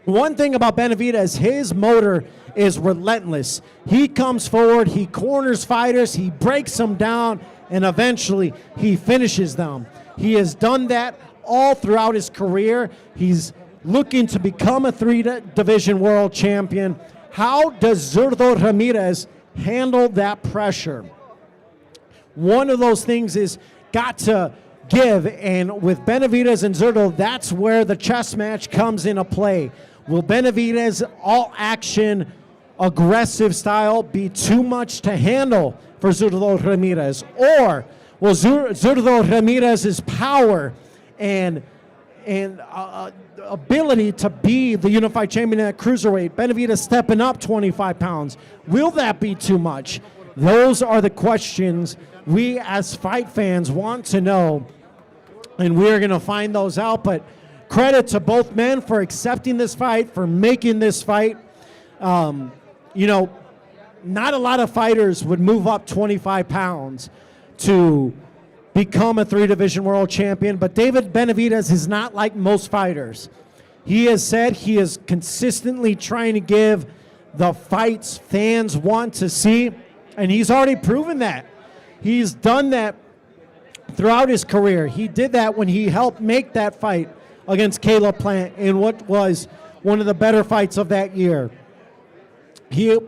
One thing about Benavidez, his motor is relentless. He comes forward, he corners fighters, he breaks them down, and eventually he finishes them. He has done that all throughout his career. He's looking to become a 3-division world champion. How does Zurdo Ramirez handle that pressure. One of those things is got to give, and with Benavidez and Zurdo, that's where the chess match comes into play. Will Benavidez, all action, aggressive style, be too much to handle for Zurdo Ramirez? Or will Zurdo Ramirez's power and ability to be the unified champion at Cruiserweight, Benavidez stepping up 25 pounds, will that be too much? Those are the questions we as fight fans want to know, and we're going to find those out. But credit to both men for accepting this fight, for making this fight. You know, not a lot of fighters would move up 25 pounds to become a 3-division world champion, but David Benavidez is not like most fighters. He has said he is consistently trying to give the fights fans want to see, and he's already proven that. He's done that throughout his career. He did that when he helped make that fight against Caleb Plant in what was one of the better fights of that year. He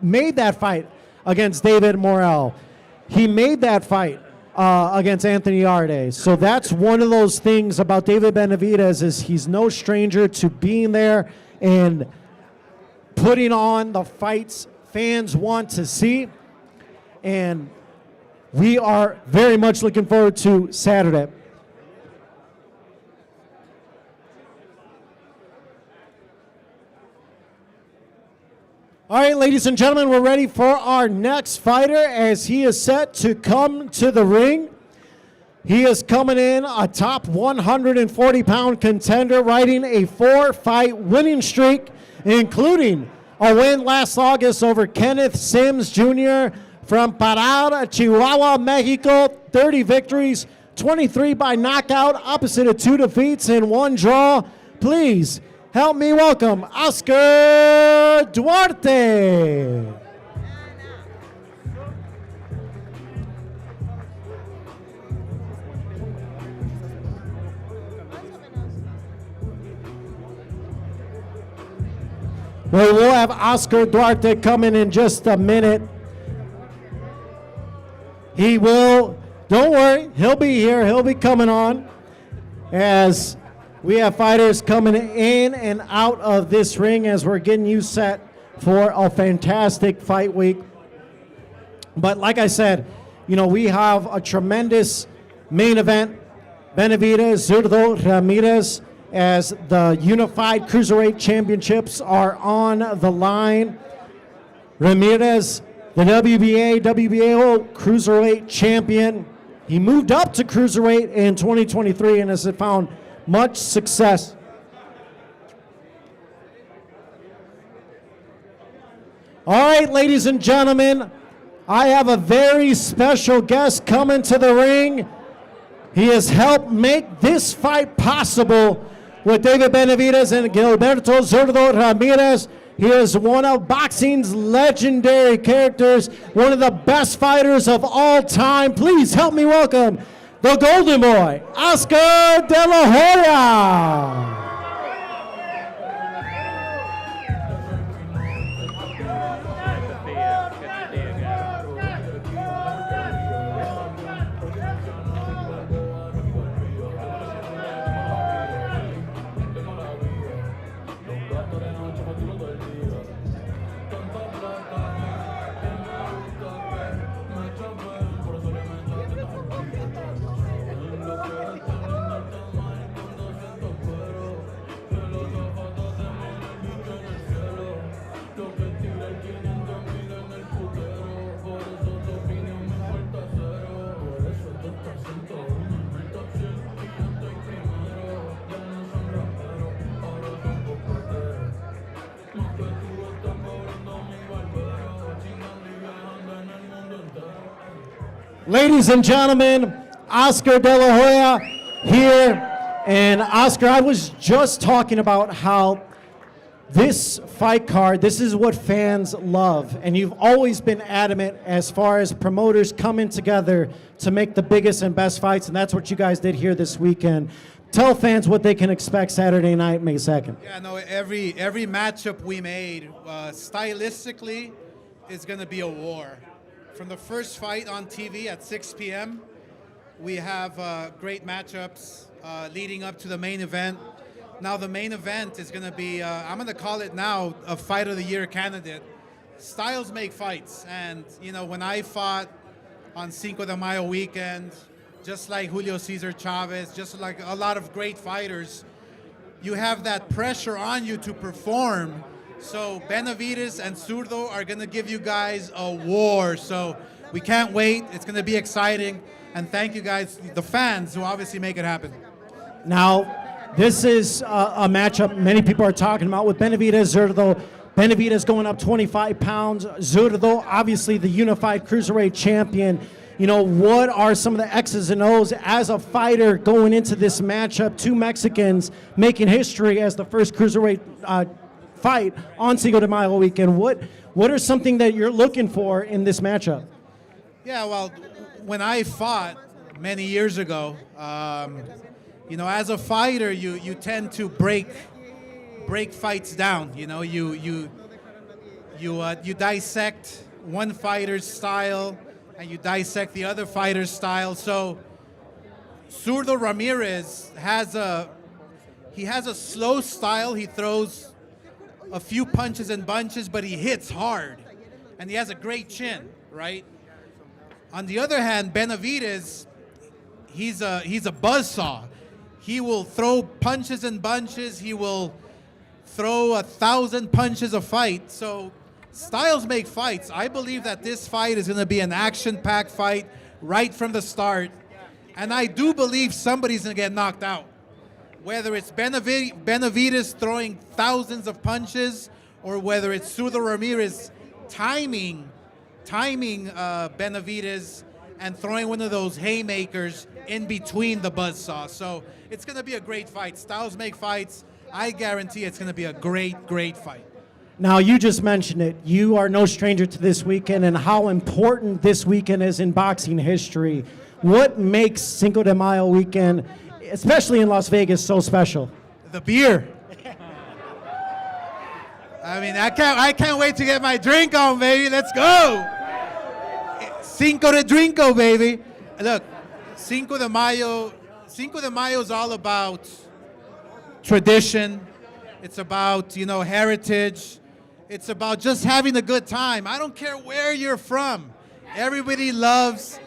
made that fight against David Morrell. He made that fight against Anthony Yarde. So that's one of those things about David Benavidez, is he's no stranger to being there and putting on the fights fans want to see. And we are very much looking forward to Saturday. All right, ladies and gentlemen, we're ready for our next fighter as he is set to come to the ring. He is coming in a top 140-pound contender, riding a 4-fight winning streak, including a win last August over Kenneth Sims Jr. from Parral, Chihuahua, Mexico. 30 victories, 23 by knockout, opposite of 2 defeats and 1 draw. Please help me welcome Oscar Dwarte. Well, we'll have Oscar Dwarte coming in just a minute. He will, don't worry, he'll be here, he'll be coming on as we have fighters coming in and out of this ring as we're getting you set for a fantastic fight week. But like I said, you know, we have a tremendous main event. Benavidez, Zurdo Ramirez, as the Unified Cruiserweight Championships are on the line. Ramirez, the WBA, WBO Cruiserweight Champion. He moved up to Cruiserweight in 2023 and has found much success. All right, ladies and gentlemen, I have a very special guest coming to the ring. He has helped make this fight possible with David Benavidez and Gilberto Zurdo Ramirez. He is one of boxing's legendary characters, one of the best fighters of all time. Please help me welcome the Golden Boy, Oscar De La Hoya. Ladies and gentlemen, Oscar De La Hoya here. And Oscar, I was just talking about how this fight card, this is what fans love. And you've always been adamant as far as promoters coming together to make the biggest and best fights. And that's what you guys did here this weekend. Tell fans what they can expect Saturday night, May 2nd. Yeah, no, every matchup we made stylistically is going to be a war. From the first fight on TV at 6 p.m., we have great matchups leading up to the main event. Now the main event is going to be, I'm going to call it now, a Fight of the Year candidate. Styles make fights, and when I fought on Cinco de Mayo weekend, just like Julio Cesar Chavez, just like a lot of great fighters, you have that pressure on you to perform. So Benavidez and Zurdo are going to give you guys a war. So we can't wait. It's going to be exciting. And thank you guys, the fans, who obviously make it happen. Now, this is a matchup many people are talking about with Benavidez, Zurdo. Benavidez going up 25 pounds. Zurdo, obviously the unified Cruiserweight champion. What are some of the X's and O's as a fighter going into this matchup? Two Mexicans making history as the first Cruiserweight fight on Cinco de Mayo weekend. What are something that you're looking for in this matchup? Yeah, well, when I fought many years ago, as a fighter, you tend to break fights down. You dissect one fighter's style and you dissect the other fighter's style. So Zurdo Ramirez has a slow style. He throws a few punches and bunches, but he hits hard, and he has a great chin, right? On the other hand, Benavidez, he's a buzzsaw. He will throw punches and bunches. He will throw 1,000 punches a fight. So styles make fights. I believe that this fight is going to be an action-packed fight right from the start. And I do believe somebody's going to get knocked out. Whether it's Benavidez throwing thousands of punches, or whether it's Zurdo Ramirez timing Benavidez and throwing one of those haymakers in between the buzzsaw. So it's going to be a great fight. Styles make fights. I guarantee it's going to be a great, great fight. Now, you just mentioned it. You are no stranger to this weekend and how important this weekend is in boxing history. What makes Cinco de Mayo weekend, especially in Las Vegas, so special? The beer. I mean, I can't wait to get my drink on, baby. Let's go. Cinco de Drinko, baby. Look, Cinco de Mayo is all about tradition. It's about, heritage. It's about just having a good time. I don't care where you're from. Everybody loves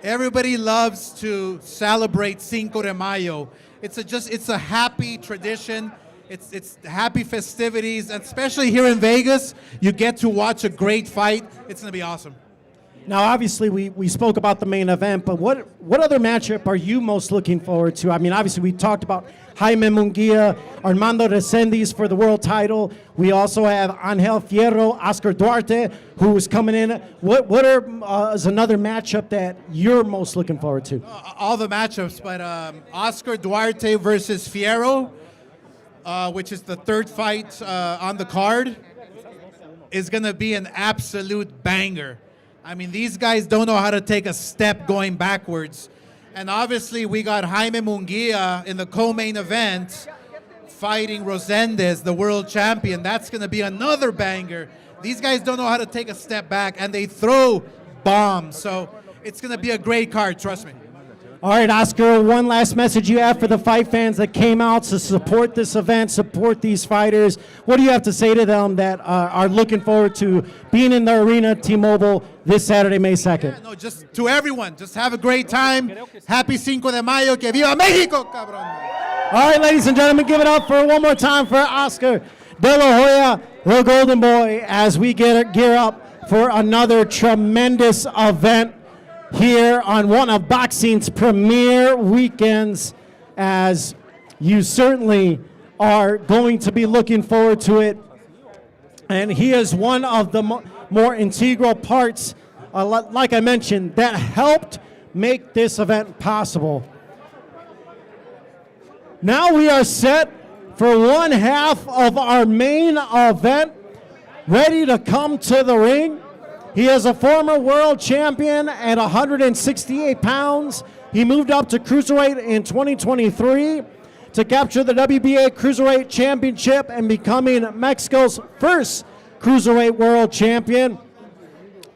to celebrate Cinco de Mayo. It's a happy tradition. It's happy festivities, and especially here in Vegas, you get to watch a great fight. It's going to be awesome. Now, obviously, we spoke about the main event, but what other matchup are you most looking forward to? I mean, obviously, we talked about Jaime Munguia, Armando Resendiz for the world title. We also have Anel Fiero, Oscar Dwarte, who is coming in. What is another matchup that you're most looking forward to? All the matchups, but Oscar Dwarte versus Fiero, which is the third fight on the card, is going to be an absolute banger. I mean, these guys don't know how to take a step going backwards. And obviously, we got Jaime Munguia in the co-main event fighting Reséndiz, the world champion. That's going to be another banger. These guys don't know how to take a step back, and they throw bombs. So it's going to be a great card, trust me. All right, Oscar, one last message you have for the fight fans that came out to support this event, support these fighters. What do you have to say to them that are looking forward to being in the arena, T-Mobile, this Saturday, May 2nd? Yeah, no, just to everyone, just have a great time. Happy Cinco de Mayo. Que viva Mexico, cabrón. All right, ladies and gentlemen, give it up for one more time for Oscar De La Hoya, the Golden Boy, as we gear up for another tremendous event here on one of boxing's premier weekends, as you certainly are going to be looking forward to it. And he is one of the more integral parts, like I mentioned, that helped make this event possible. Now we are set for one half of our main event, ready to come to the ring. He is a former world champion at 168 pounds. He moved up to Cruiserweight in 2023 to capture the WBA Cruiserweight Championship and becoming Mexico's first Cruiserweight world champion.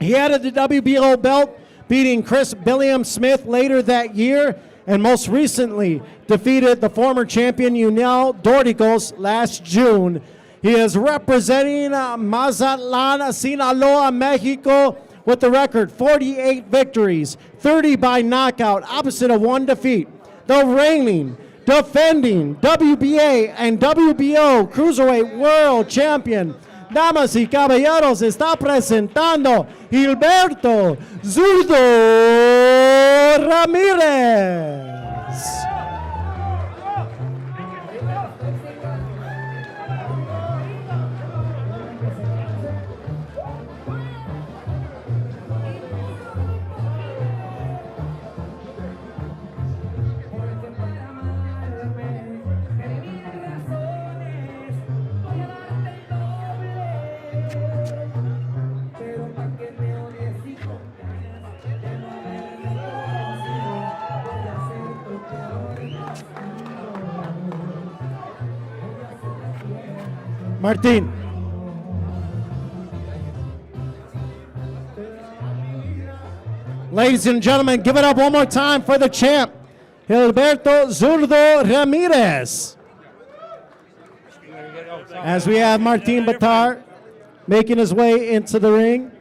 He added the WBO belt, beating Chris Billiam Smith later that year, and most recently defeated the former champion Yunel Dorticos last June. He is representing Mazatlan, Sinaloa, Mexico, with the record 48 victories, 30 by knockout, opposite of 1 defeat. The reigning, defending WBA and WBO Cruiserweight World Champion. Damas y caballeros, está presentando Gilberto Zurdo Ramirez. Martin. Ladies and gentlemen, give it up one more time for the champ, Gilberto Zurdo Ramirez. As we have Martin Batar making his way into the ring.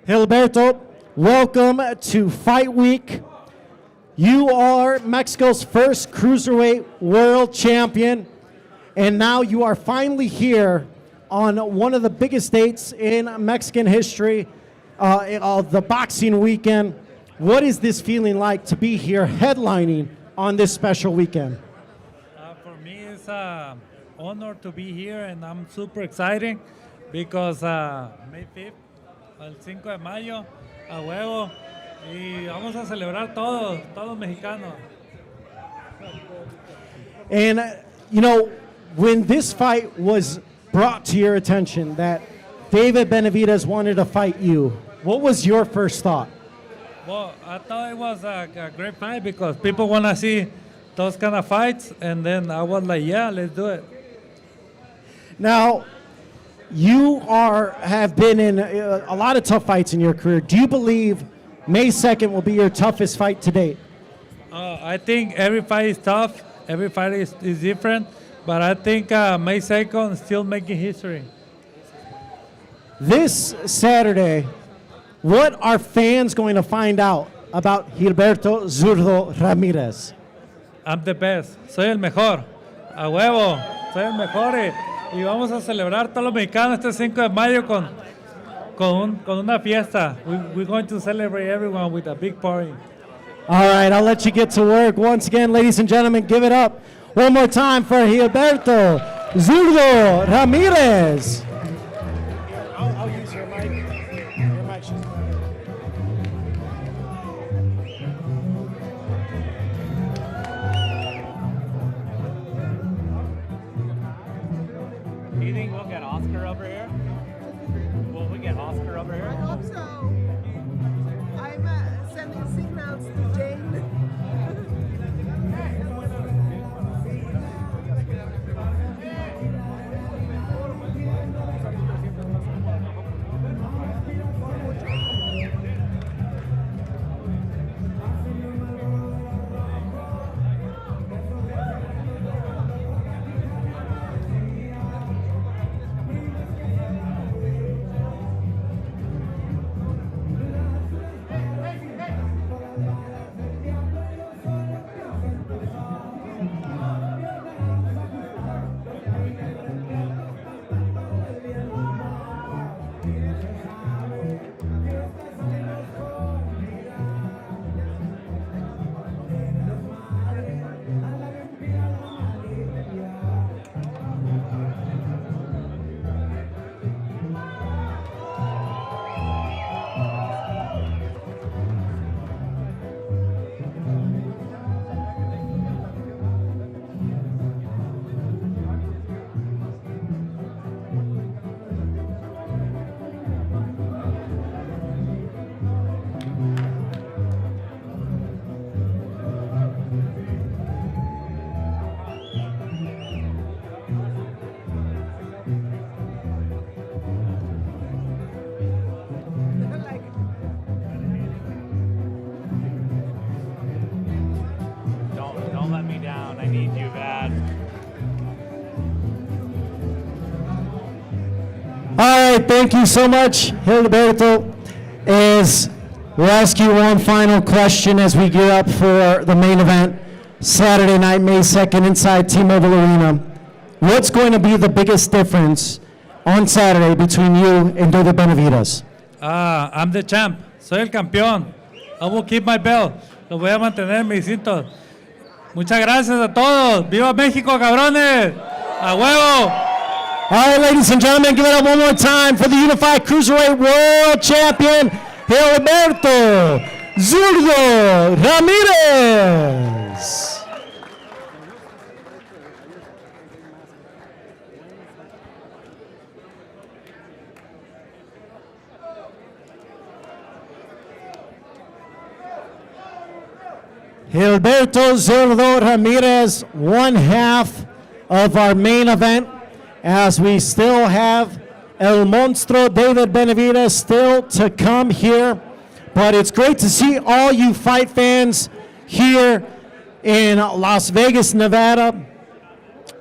Gilberto, welcome to Fight Week. You are Mexico's first Cruiserweight World Champion, and now you are finally here on one of the biggest dates in Mexican history, of the boxing weekend. What is this feeling like to be here headlining on this special weekend? For me, it's an honor to be here, and I'm super excited because May 5th, el 5 de mayo, a huevo. Y vamos a celebrar todos mexicanos. And, you know, when this fight was brought to your attention that David Benavidez wanted to fight you, what was your first thought? Well, I thought it was a great fight because people want to see those kind of fights. And then I was like, yeah, let's do it. Now, you have been in a lot of tough fights in your career. Do you believe May 2nd will be your toughest fight to date? I think every fight is tough. Every fight is different. But I think May 2nd is still making history. This Saturday, what are fans going to find out about Gilberto Zurdo Ramirez? I'm the best. Soy el mejor. A huevo. Soy el mejor. Y vamos a celebrar todos los mexicanos este 5 de mayo con una fiesta. We're going to celebrate everyone with a big party. All right, I'll let you get to work. Once again, ladies and gentlemen, give it up one more time for Gilberto Zurdo Ramirez. I'll use your mic. Your mic should. Do you think we'll get Oscar over here? Will we get Oscar over here? I hope so. I'm sending signals to Jane. right, thank you so much, Gilberto. We'll ask you one final question as we gear up for the main event, Saturday night, May 2nd, inside T-Mobile Arena. What's going to be the biggest difference on Saturday between you and David Benavidez? I'm the champ. Soy el campeón. I will keep my belt. Lo voy a mantener mis cintos. Muchas gracias a todos. ¡Viva México, cabrones! ¡A huevo! All right, ladies and gentlemen, give it up one more time for the Unified Cruiserweight World Champion, Gilberto Zurdo Ramirez. Gilberto Zurdo Ramirez, one half of our main event, as we still have El Monstro, David Benavidez, still to come here. But it's great to see all you fight fans here in Las Vegas, Nevada,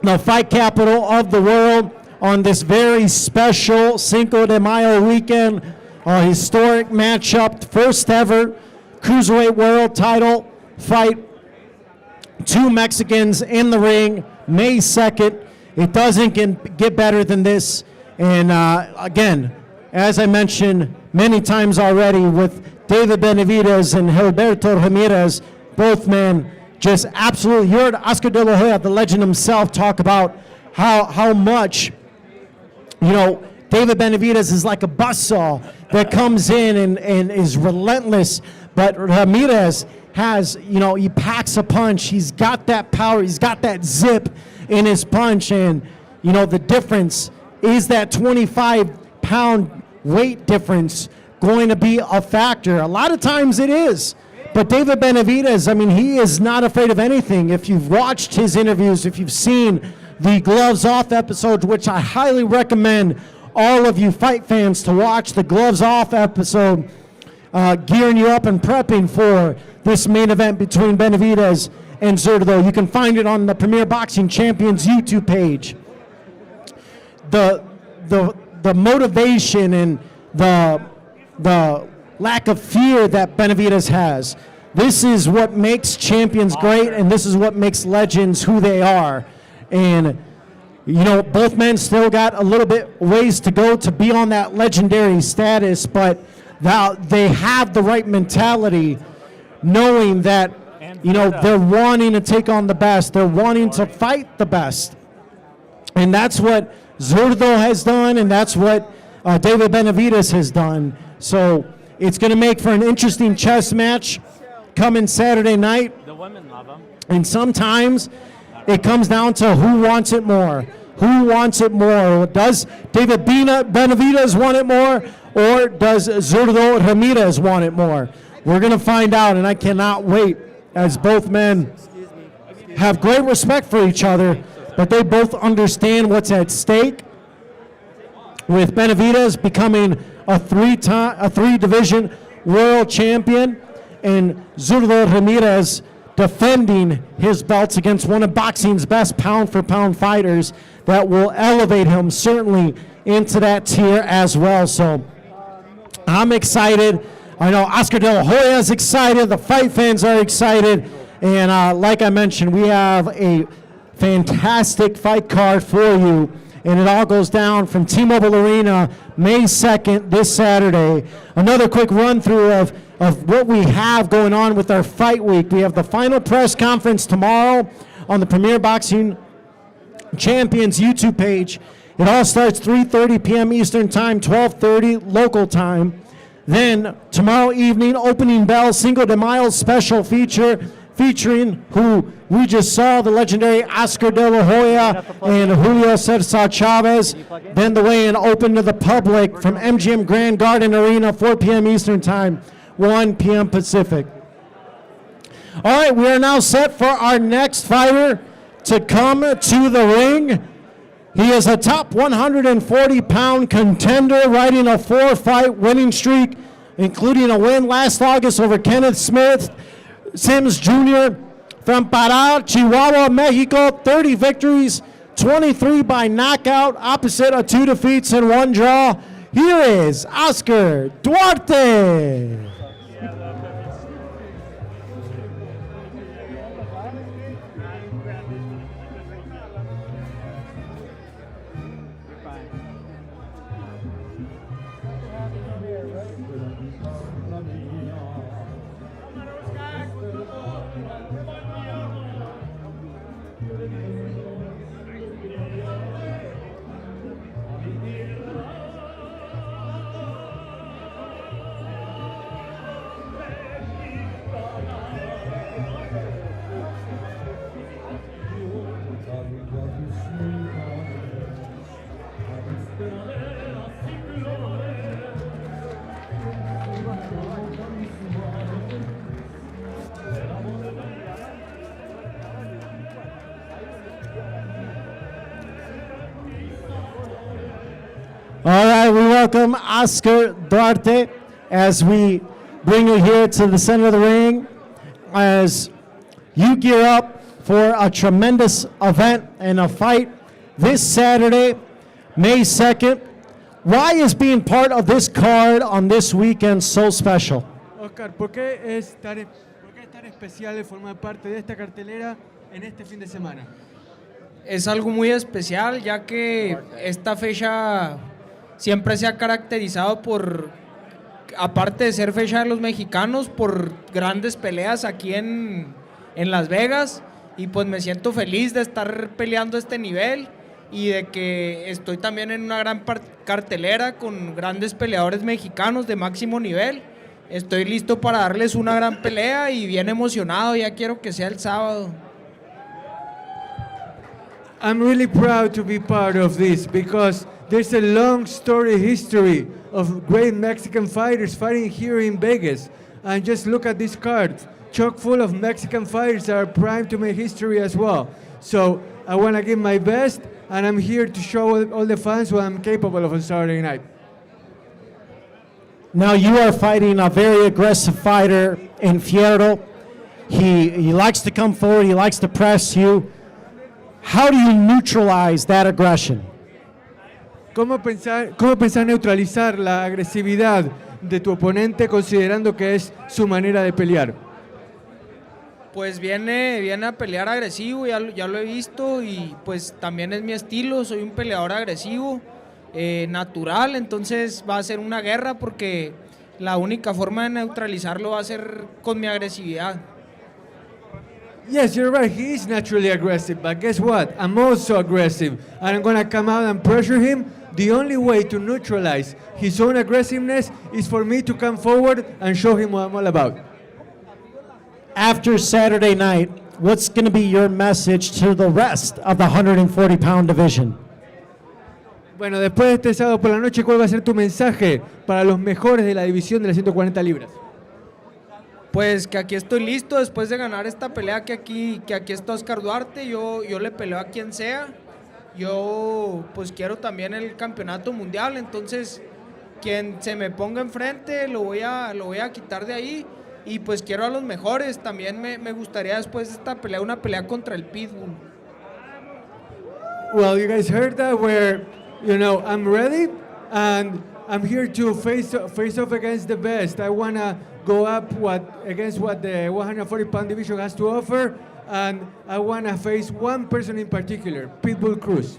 the fight capital of the world, on this very special Cinco de Mayo weekend, a historic matchup, first ever Cruiserweight World title fight. Two Mexicans in the ring, May 2nd. It doesn't get better than this. And again, as I mentioned many times already, with David Benavidez and Gilberto Ramirez, both men just absolutely, you heard Oscar De La Hoya, the legend himself, talk about how much, you know, David Benavidez is like a buzzsaw that comes in and is relentless, but Ramirez has, you know, he packs a punch. He's got that power. He's got that zip in his punch. And, you know, the difference is that 25-pound weight difference going to be a factor. A lot of times it is. But David Benavidez, I mean, he is not afraid of anything. If you've watched his interviews, if you've seen the Gloves Off episode, which I highly recommend all of you fight fans to watch the Gloves Off episode, gearing you up and prepping for this main event between Benavidez and Zurdo. You can find it on the Premier Boxing Champions YouTube page. The motivation and the lack of fear that Benavidez has. This is what makes champions great, and this is what makes legends who they are. And you know, both men still got a little bit ways to go to be on that legendary status, but they have the right mentality, knowing that, you know, they're wanting to take on the best. They're wanting to fight the best. And that's what Zurdo has done, and that's what David Benavidez has done. So it's going to make for an interesting chess match coming Saturday night. The women love him. And sometimes it comes down to who wants it more. Who wants it more? Does David Benavidez want it more, or does Zurdo Ramirez want it more? We're going to find out, and I cannot wait, as both men have great respect for each other, but they both understand what's at stake, with Benavidez becoming a three-division world champion, and Zurdo Ramirez defending his belts against one of boxing's best pound-for-pound fighters that will elevate him certainly into that tier as well. So I'm excited. I know Oscar De La Hoya is excited. The fight fans are excited. And like I mentioned, we have a fantastic fight card for you. And it all goes down from T-Mobile Arena, May 2nd, this Saturday. Another quick run-through of what we have going on with our fight week. We have the final press conference tomorrow on the Premier Boxing Champions YouTube page. It all starts 3:30 p.m. Eastern Time, 12:30 local time. Then tomorrow evening, opening bell, Cinco de Mayo special feature featuring who we just saw, the legendary Oscar De La Hoya and Julio Cesar Chavez. Then the weigh-in open to the public from MGM Grand Garden Arena, 4 p.m. Eastern Time, 1 p.m. Pacific. All right, we are now set for our next fighter to come to the ring. He is a top 140-pound contender, riding a 4-fight winning streak, including a win last August over Kenneth Sims Jr. from Pará, Chihuahua, Mexico. 30 victories, 23 by knockout, opposite of 2 defeats and 1 draw. here is Oscar Dwarte. All right, we welcome Oscar Dwarte as we bring you here to the center of the ring as you gear up for a tremendous event and a fight this Saturday, May 2nd. Why is being part of this card on this weekend so special? Oscar, ¿por qué es tan especial de formar parte de esta cartelera en este fin de semana? Es algo muy especial, ya que esta fecha siempre se ha caracterizado por, aparte de ser fecha de los mexicanos, por grandes peleas aquí en Las Vegas, y pues me siento feliz de estar peleando este nivel y de que estoy también en una gran cartelera con grandes peleadores mexicanos de máximo nivel. Estoy listo para darles una gran pelea y bien emocionado, ya quiero que sea el sábado. I'm really proud to be part of this because there's a long history of great Mexican fighters fighting here in Vegas. And just look at this card, chock full of Mexican fighters that are primed to make history as well. So I want to give my best, and I'm here to show all the fans what I'm capable of on Saturday night. Now you are fighting a very aggressive fighter in Fiero. He likes to come forward, he likes to press you. How do you neutralize that aggression? ¿Cómo pensar neutralizar la agresividad de tu oponente considerando que es su manera de pelear? Pues viene a pelear agresivo, ya lo he visto, y pues también es mi estilo, soy un peleador agresivo, natural, entonces va a ser una guerra porque la única forma de neutralizarlo va a ser con mi agresividad. Yes, you're right. He is naturally aggressive, but guess what? I'm also aggressive, and I'm gonna come out and pressure him. The only way to neutralize his own aggressiveness is for me to come forward and show him what I'm all about. After Saturday night, what's going to be your message to the rest of the 140-pound division? Bueno, después de este sábado por la noche, ¿cuál va a ser tu mensaje para los mejores de la división de las 140 libras? Pues que aquí estoy listo después de ganar esta pelea, que aquí está Oscar Dwarte, yo le peleo a quien sea. Yo pues quiero también el campeonato mundial, entonces quien se me ponga enfrente lo voy a quitar de ahí, y pues quiero a los mejores. También me gustaría después de esta pelea una pelea contra el Pitbull. Well, you guys heard that, where, you know, I'm ready and I'm here to face off against the best. I want to go up against what the 140-pound division has to offer, and I want to face one person in particular, Pitbull Cruz.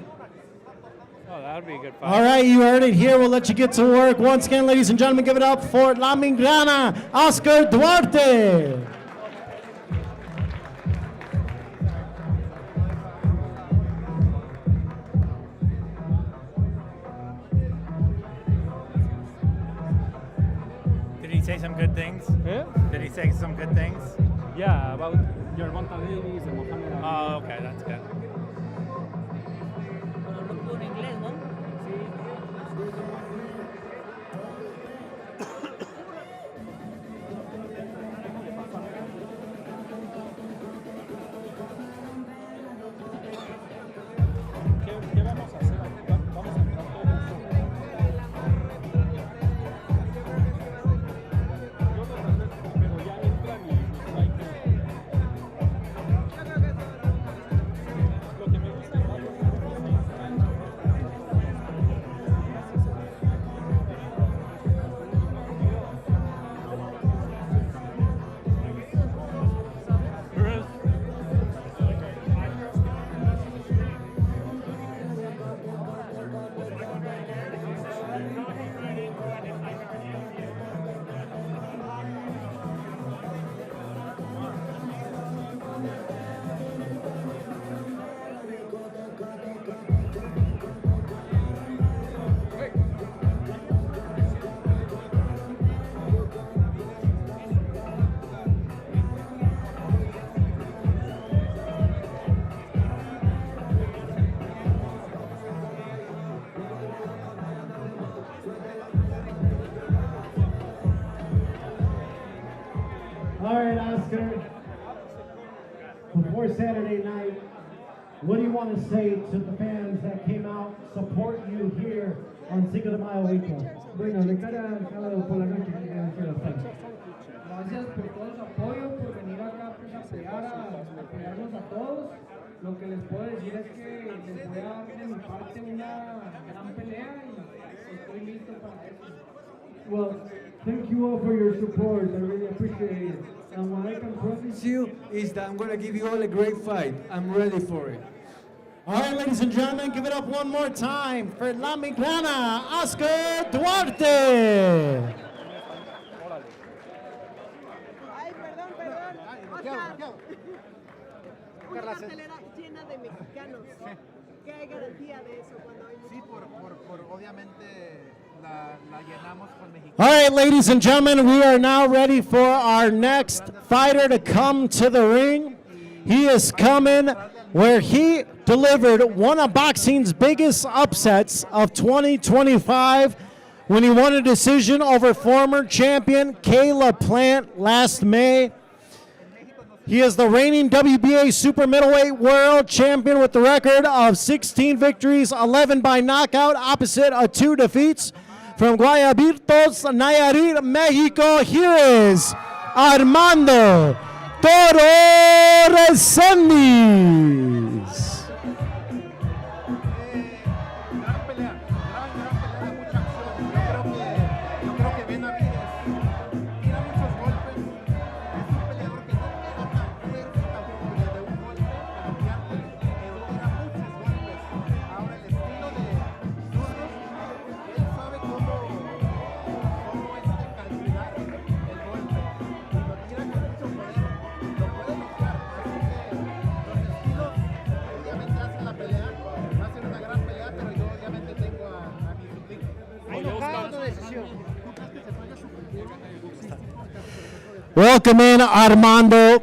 Oh, that would be a good fight. All right, you heard it here. We'll let you get to work. Once again, ladies and gentlemen, give it up for La Mingrana, Oscar Dwarte. Did he say some good things? Yeah? Did he say some good things? Yeah, about Gervonta Davis and Mohamed Ali. Oh, okay, that's good. ¿Qué vamos a hacer? Vamos a entrar todos. Yo te respeto, pero ya entran y hay que... Lo que me gusta más All right, Oscar. Before Saturday night, what do you want to say to the fans that came out support you here on Cinco de Mayo Weekend? Bueno, de cara al sábado por la noche, ¿qué quieren decir a los fans? Gracias por todo su apoyo, por venir acá pues, a apoyarnos a todos. Lo que les puedo decir es que les voy a dar de mi parte una gran pelea y estoy listo para eso. Well, thank you all for your support. I really appreciate it. And what I can promise you is that I'm going to give you all a great fight. I'm ready for it. All right, ladies and gentlemen, give it up one more time for La Mexicana, Oscar Dwarte. Ay, perdón. Oscar. Una cartelera llena de mexicanos. ¿Qué hay garantía de eso cuando hay Sí, por obviamente la llenamos con mexicanos. All right, ladies and gentlemen, we are now ready for our next fighter to come to the ring. He is coming where he delivered one of boxing's biggest upsets of 2025 when he won a decision over former champion Kayla Plant last May. He is the reigning WBA super middleweight world champion with the record of 16 victories, 11 by knockout, opposite of 2 defeats. From Guayabitos, Nayarit, Mexico, here is Armando Toro Resendiz. Gran pelea de mucha acción. Yo creo que Benavidez tira muchos golpes. Es un peleador que no pega tan fuerte, tan fuerte de un golpe, pero pierde, tira muchos golpes. Ahora el estilo de Zurdo, él sabe cómo calcular el golpe. Y lo tira con mucho poder, lo puede lograr. Así que los estilos obviamente hacen la pelea. Va a ser una gran pelea, pero yo obviamente tengo a mi suplente. Hay knockout o decisión. Welcome in, Armando.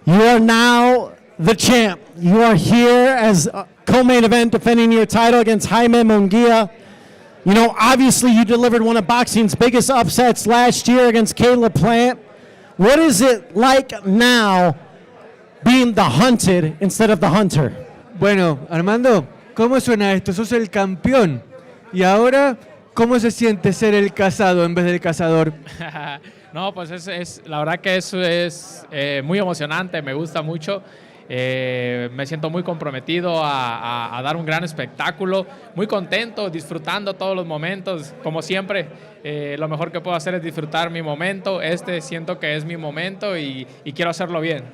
You are now the champ. You are here as a co-main event defending your title against Jaime Munguia. You know, obviously you delivered one of boxing's biggest upsets last year against Kayla Plant. What is it like now being the hunted instead of the hunter? Bueno, Armando, ¿cómo suena esto? Sos el campeón. Y ahora, ¿cómo se siente ser el cazado en vez del cazador? No, pues la verdad que eso es muy emocionante, me gusta mucho. Me siento muy comprometido a dar un gran espectáculo, muy contento, disfrutando todos los momentos. Como siempre, lo mejor que puedo hacer es disfrutar mi momento. Siento que es mi momento y quiero hacerlo bien.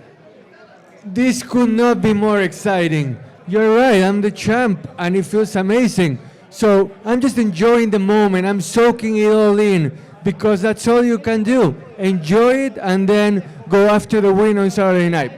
This could not be more exciting. You're right, I'm the champ and it feels amazing. So I'm just enjoying the moment, I'm soaking it all in because that's all you can do. Enjoy it and then go after the win on Saturday night.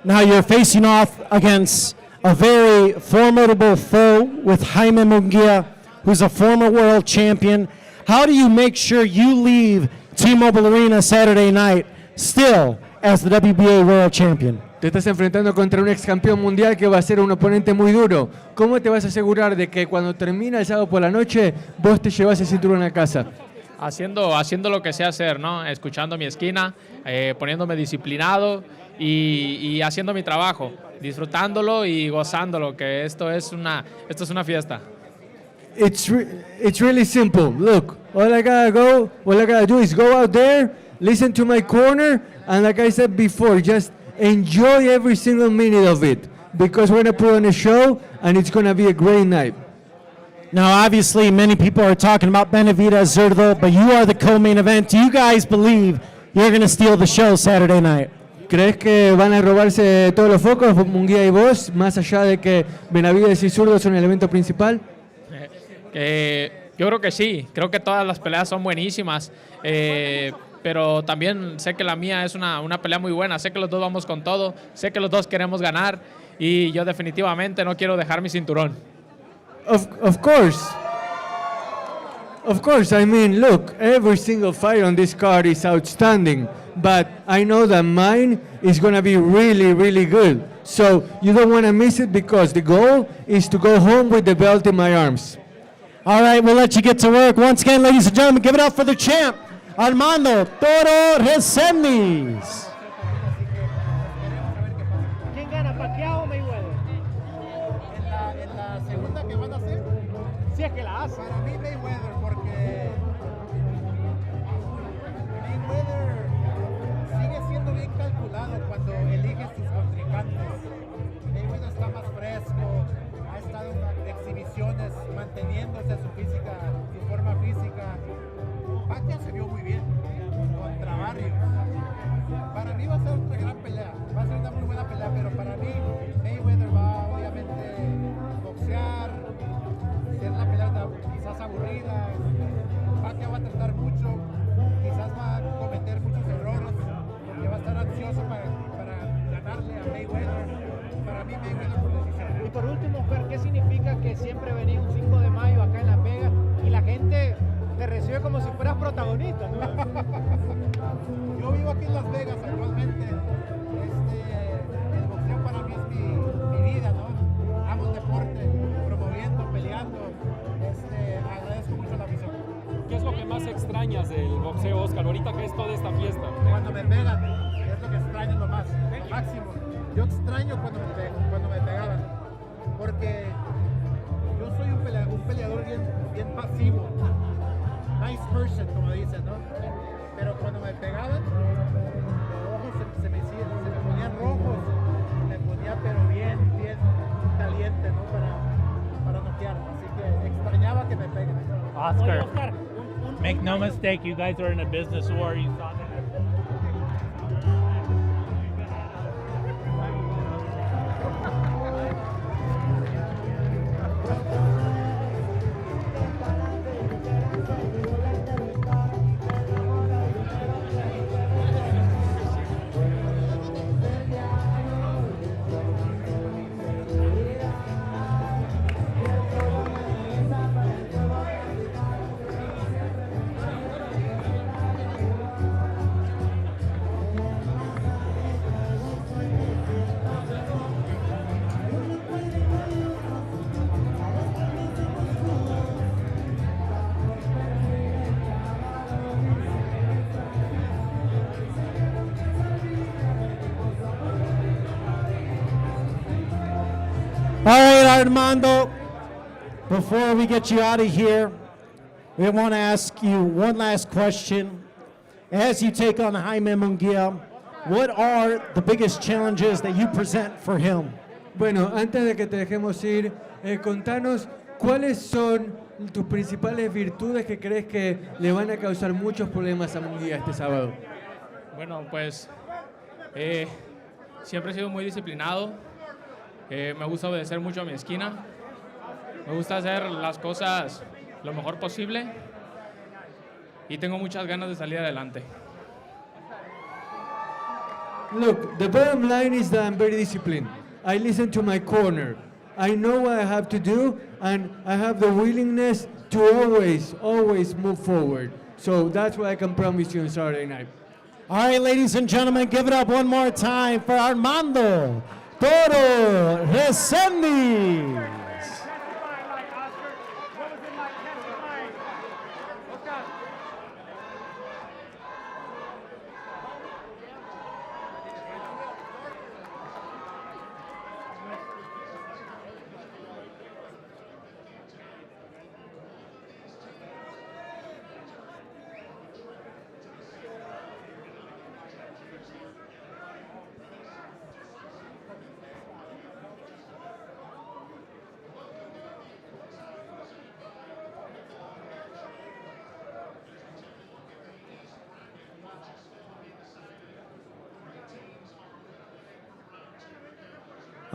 Now you're facing off against a very formidable foe with Jaime Munguia, who's a former world champion. How do you make sure you leave T-Mobile Arena Saturday night still as the WBA world champion? Te estás enfrentando contra un ex campeón mundial que va a ser un oponente muy duro. ¿Cómo te vas a asegurar de que cuando termina el sábado por la noche vos te llevas el cinturón a casa? Haciendo lo que sé hacer, ¿no? Escuchando mi esquina, poniéndome disciplinado y haciendo mi trabajo, disfrutándolo y gozándolo, que esto es una fiesta. It's really simple. Look, all I gotta do is go out there, listen to my corner, and like I said before, just enjoy every single minute of it because we're gonna put on a show and it's gonna be a great night. Now, obviously, many people are talking about Benavidez, Zurdo, but you are the co-main event. Do you guys believe you're going to steal the show Saturday night? ¿Crees que van a robarse todos los focos, Munguía y vos, más allá de que Benavidez y Zurdo son el evento principal? Yo creo que sí, creo que todas las peleas son buenísimas, pero también sé que la mía es una pelea muy buena, sé que los dos vamos con todo, sé que los dos queremos ganar y yo definitivamente no quiero dejar mi cinturón. Of course, I mean, look, every single fight on this card is outstanding, but I know that mine is going to be really, really good. So you don't want to miss it because the goal is to go home with the belt in my arms. All right, we'll let you get to work. Once again, ladies and gentlemen, give it up for the champ, Armando Toro Resendiz. ¿Quién gana, Pacquiao o Mayweather? En la segunda que van a hacer, Si es que la hace. para mí Mayweather, porque Mayweather sigue siendo bien calculado cuando elige sus contrincantes. Mayweather está más fresco, ha estado en exhibiciones manteniéndose su física, su forma física. Pacquiao se vio muy bien contra Barrios. Para mí va a ser otra gran pelea, va a ser una muy buena pelea, pero para mí Mayweather va obviamente boxear, ser una pelea quizás aburrida. Pacquiao va a tratar mucho, quizás va a cometer muchos errores, porque va a estar ansioso para ganarle a Mayweather. Para mí Mayweather por decisión. Y por último, Fer, ¿qué significa que siempre venía un 5 de mayo acá en La Vega y la gente te recibe como si fueras protagonista, ¿no? Yo vivo aquí en Las Vegas actualmente. El boxeo para mí es mi vida, ¿no? Amo el deporte, promoviendo, peleando. Agradezco mucho la visión. ¿Qué es lo que más extrañas del boxeo, Oscar, ahorita que es toda esta fiesta? Cuando me pegan, es lo que extraño lo más, máximo. Yo extraño cuando me pegaban, porque yo soy un peleador bien pasivo. Nice person, como dicen, ¿no? Pero cuando me pegaban, los ojos se me ponían rojos, me ponía pero bien caliente, ¿no? Para noquear. Así que extrañaba que me peguen. Oscar, make no mistake, you guys are in a business war. You saw that. All right, Armando, before we get you out of here, we want to ask you one last question. As you take on Jaime Munguia, what are the biggest challenges that you present for him? Bueno, antes de que te dejemos ir, contanos cuáles son tus principales virtudes que crees que le van a causar muchos problemas a Munguia este sábado. Bueno, pues siempre he sido muy disciplinado. Me gusta obedecer mucho a mi esquina. Me gusta hacer las cosas lo mejor posible. Y tengo muchas ganas de salir adelante. Look, the bottom line is that I'm very disciplined. I listen to my corner. I know what I have to do, and I have the willingness to always move forward. So that's what I can promise you on Saturday night. All right, ladies and gentlemen, give it up one more time for Armando Toro Resendiz.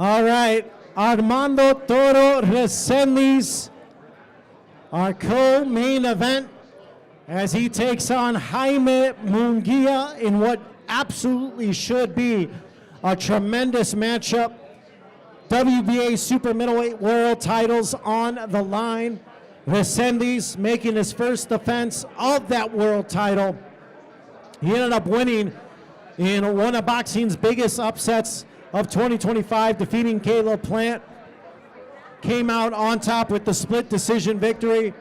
All right, Armando Toro Resendiz, our co-main event, as he takes on Jaime Munguia in what absolutely should be a tremendous matchup. WBA super middleweight world titles on the line. Resendiz making his first defense of that world title. He ended up winning in one of boxing's biggest upsets of 2025, defeating Caleb Plant. Came out on top with the split decision victory,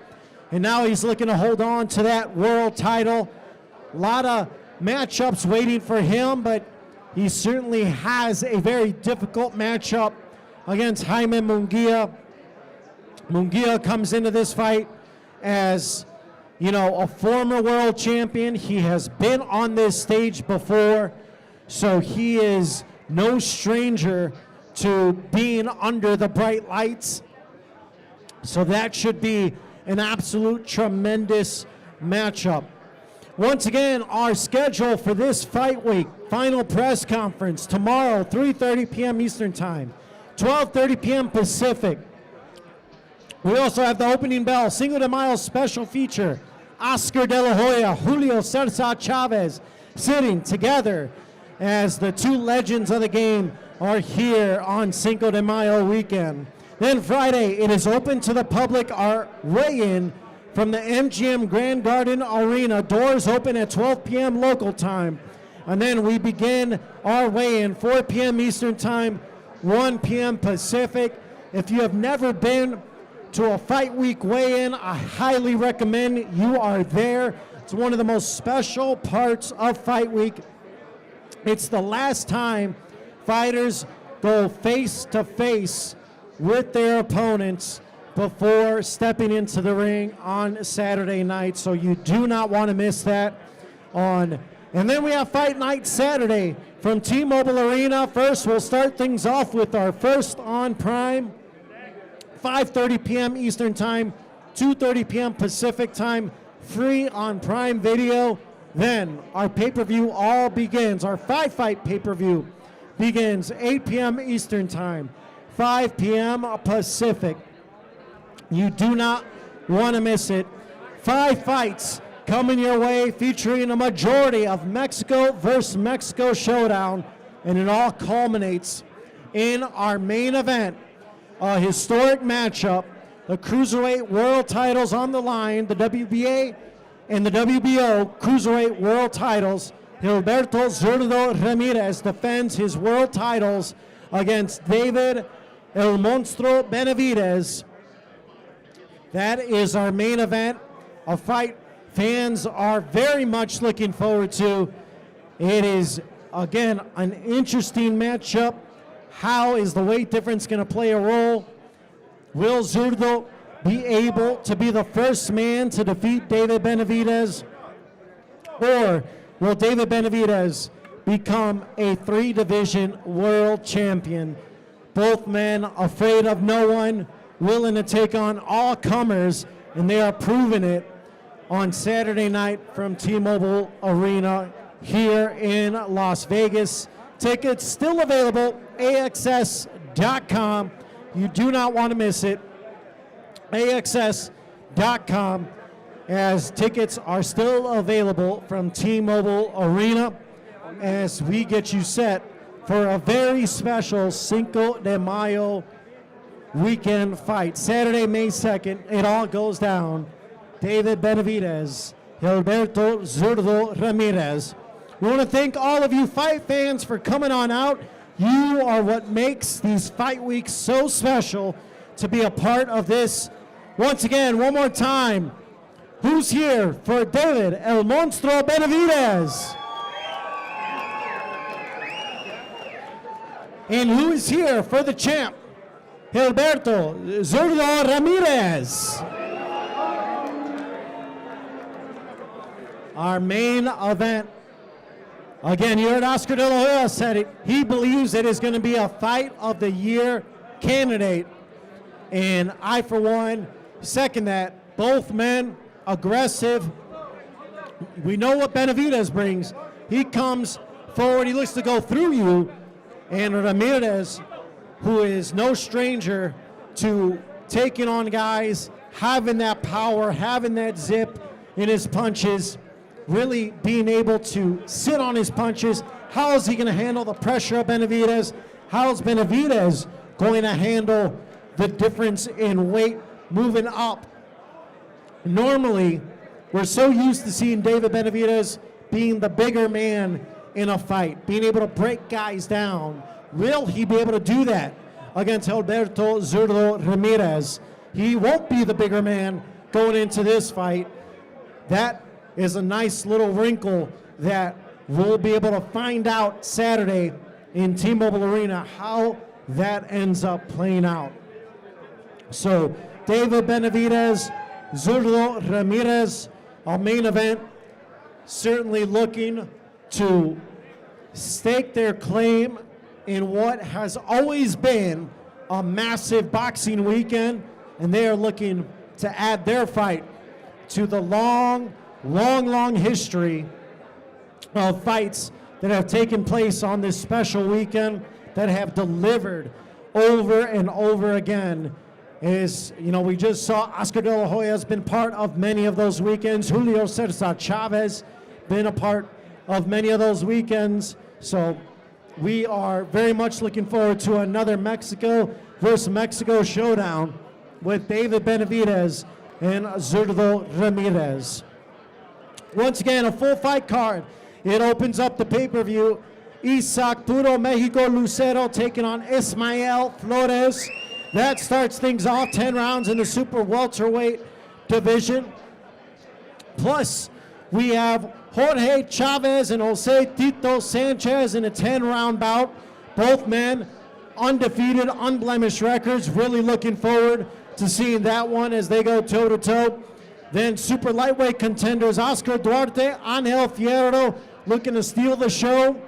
and now he's looking to hold on to that world title. A lot of matchups waiting for him, but he certainly has a very difficult matchup against Jaime Munguia. Munguia comes into this fight as, you know, a former world champion. He has been on this stage before, so he is no stranger to being under the bright lights. So that should be an absolute tremendous matchup. Once again, our schedule for this fight week: final press conference tomorrow, 3:30 p.m. Eastern Time, 12:30 p.m. Pacific. We also have the opening bell, Cinco de Mayo special feature, Oscar de la Hoya, Julio Cesar Chavez, sitting together as the two legends of the game are here on Cinco de Mayo weekend. Then Friday, it is open to the public, our weigh-in from the MGM Grand Garden Arena. Doors open at 12 p.m. local time. And then we begin our weigh-in, 4 p.m. Eastern Time, 1 p.m. Pacific. If you have never been to a fight week weigh-in, I highly recommend you are there. It's one of the most special parts of fight week. It's the last time fighters go face-to-face with their opponents before stepping into the ring on Saturday night, so you do not want to miss that. And then we have Fight Night Saturday from T-Mobile Arena. First, we'll start things off with our first on Prime, 5:30 p.m. Eastern Time, 2:30 p.m. Pacific Time, free on Prime Video. Then our pay-per-view all begins. Our five-fight pay-per-view begins 8 p.m. Eastern Time, 5 p.m. Pacific. You do not want to miss it. 5 fights coming your way, featuring a majority of Mexico versus Mexico showdown, and it all culminates in our main event, a historic matchup, the Cruiserweight World titles on the line, the WBA and the WBO Cruiserweight World titles. Gilberto Zurdo Ramirez defends his world titles against David El Monstro Benavidez. That is our main event, a fight fans are very much looking forward to. It is, again, an interesting matchup. How is the weight difference going to play a role? Will Zurdo be able to be the first man to defeat David Benavidez? Or will David Benavidez become a 3-division world champion? Both men afraid of no one, willing to take on all comers, and they are proving it on Saturday night from T-Mobile Arena here in Las Vegas. Tickets still available, AXS.com. You do not want to miss it. AXS.com, as tickets are still available from T-Mobile Arena as we get you set for a very special Cinco de Mayo weekend fight. Saturday, May 2nd, it all goes down. David Benavidez, Gilberto Zurdo Ramirez. We want to thank all of you fight fans for coming on out. You are what makes these fight weeks so special to be a part of this. Once again, one more time, who's here for David El Monstro Benavidez? And who is here for the champ, Gilberto Zurdo Ramirez? Our main event. Again, you heard Oscar de la Hoya said it. He believes it is going to be a fight of the year candidate. And I, for one, second that. Both men aggressive. We know what Benavidez brings. He comes forward. He looks to go through you. And Ramirez, who is no stranger to taking on guys, having that power, having that zip in his punches, really being able to sit on his punches. How is he going to handle the pressure of Benavidez? How is Benavidez going to handle the difference in weight moving up? Normally, we're so used to seeing David Benavidez being the bigger man in a fight, being able to break guys down. Will he be able to do that against Gilberto Zurdo Ramirez? He won't be the bigger man going into this fight. That is a nice little wrinkle that we'll be able to find out Saturday in T-Mobile Arena how that ends up playing out. So David Benavidez, Zurdo Ramirez, our main event, certainly looking to stake their claim in what has always been a massive boxing weekend, and they are looking to add their fight to the long history of fights that have taken place on this special weekend that have delivered over and over again. Is, you know, we just saw Oscar De La Hoya has been part of many of those weekends. Julio César Chavez been a part of many of those weekends. So we are very much looking forward to another Mexico versus Mexico showdown with David Benavidez and Zurdo Ramirez. Once again, a full fight card. It opens up the pay-per-view. Isak Lucero taking on Ismael Flores. That starts things off, 10 rounds in the super welterweight division. Plus, we have Jorge Chavez and Jose Tito Sanchez in a 10-round bout. Both men undefeated, unblemished records. Really looking forward to seeing that one as they go toe-to-toe. Then super lightweight contenders Oscar Dwarte, Anel Fiero looking to steal the show.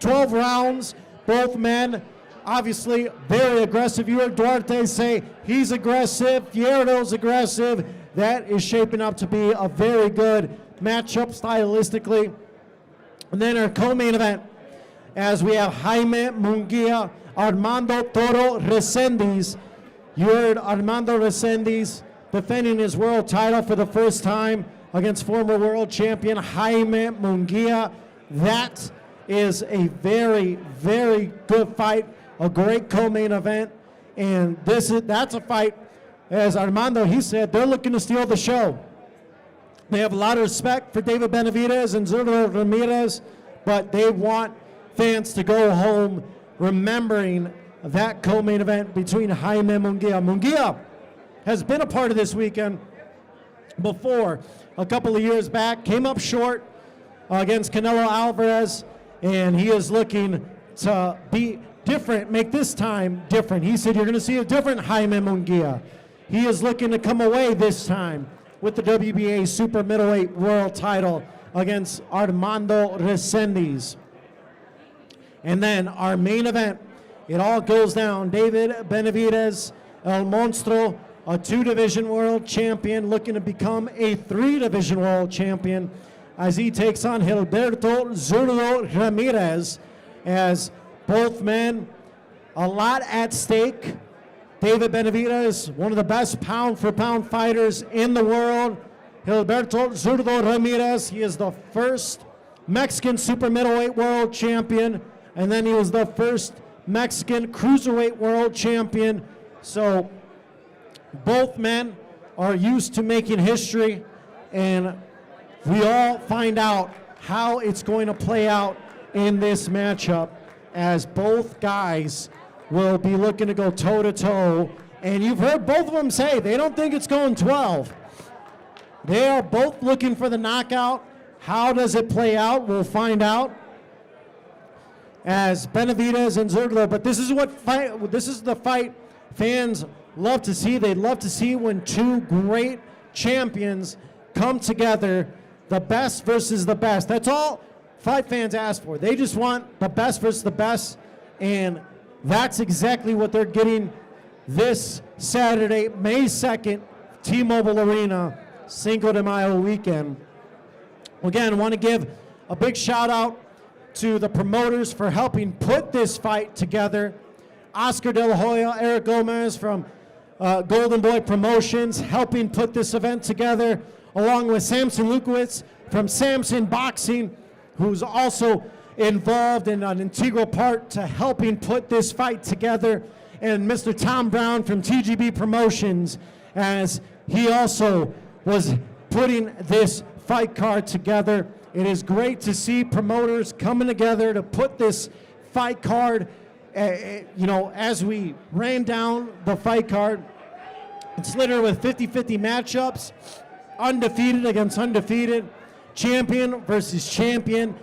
12 rounds, both men obviously very aggressive. You heard Dwarte say he's aggressive, Fiero's aggressive. That is shaping up to be a very good matchup stylistically. And then our co-main event, as we have Jaime Munguia, Armando Toro Resendiz. You heard Armando Resendiz defending his world title for the first time against former world champion Jaime Munguia. That is a very, very good fight, a great co-main event, and that's a fight, as Armando, he said, they're looking to steal the show. They have a lot of respect for David Benavidez and Zurdo Ramirez, but they want fans to go home remembering that co-main event between Jaime Munguia. Munguia has been a part of this weekend before, a couple of years back, came up short against Canelo Alvarez, and he is looking to be different, make this time different. He said you're going to see a different Jaime Munguia. He is looking to come away this time with the WBA super middleweight world title against Armando Resendiz. And then our main event, it all goes down. David Benavidez, El Monstro, a 2-division world champion, looking to become a 3-division world champion as he takes on Gilberto Zurdo Ramirez, as both men, a lot at stake. David Benavidez, one of the best pound-for-pound fighters in the world. Gilberto Zurdo Ramirez, he is the first Mexican super middleweight world champion, and then he was the first Mexican cruiserweight world champion. So both men are used to making history, and we all find out how it's going to play out in this matchup, as both guys will be looking to go toe-to-toe. And you've heard both of them say they don't think it's going 12. They are both looking for the knockout. How does it play out? We'll find out. As Benavidez and Zurdo, but this is the fight fans love to see. They love to see when two great champions come together, the best versus the best. That's all fight fans ask for. They just want the best versus the best, and that's exactly what they're getting this Saturday, May 2nd, T-Mobile Arena, Cinco de Mayo weekend. Again, I want to give a big shout out to the promoters for helping put this fight together. Oscar De La Hoya, Eric Gomez from Golden Boy Promotions helping put this event together, along with Samson Lukowitz from Samson Boxing, who's also involved in an integral part to helping put this fight together, and Mr. Tom Brown from TGB Promotions, as he also was putting this fight card together. It is great to see promoters coming together to put this fight card. As we ran down the fight card, it's littered with 50-50 matchups. undefeated against undefeated, champion versus champion,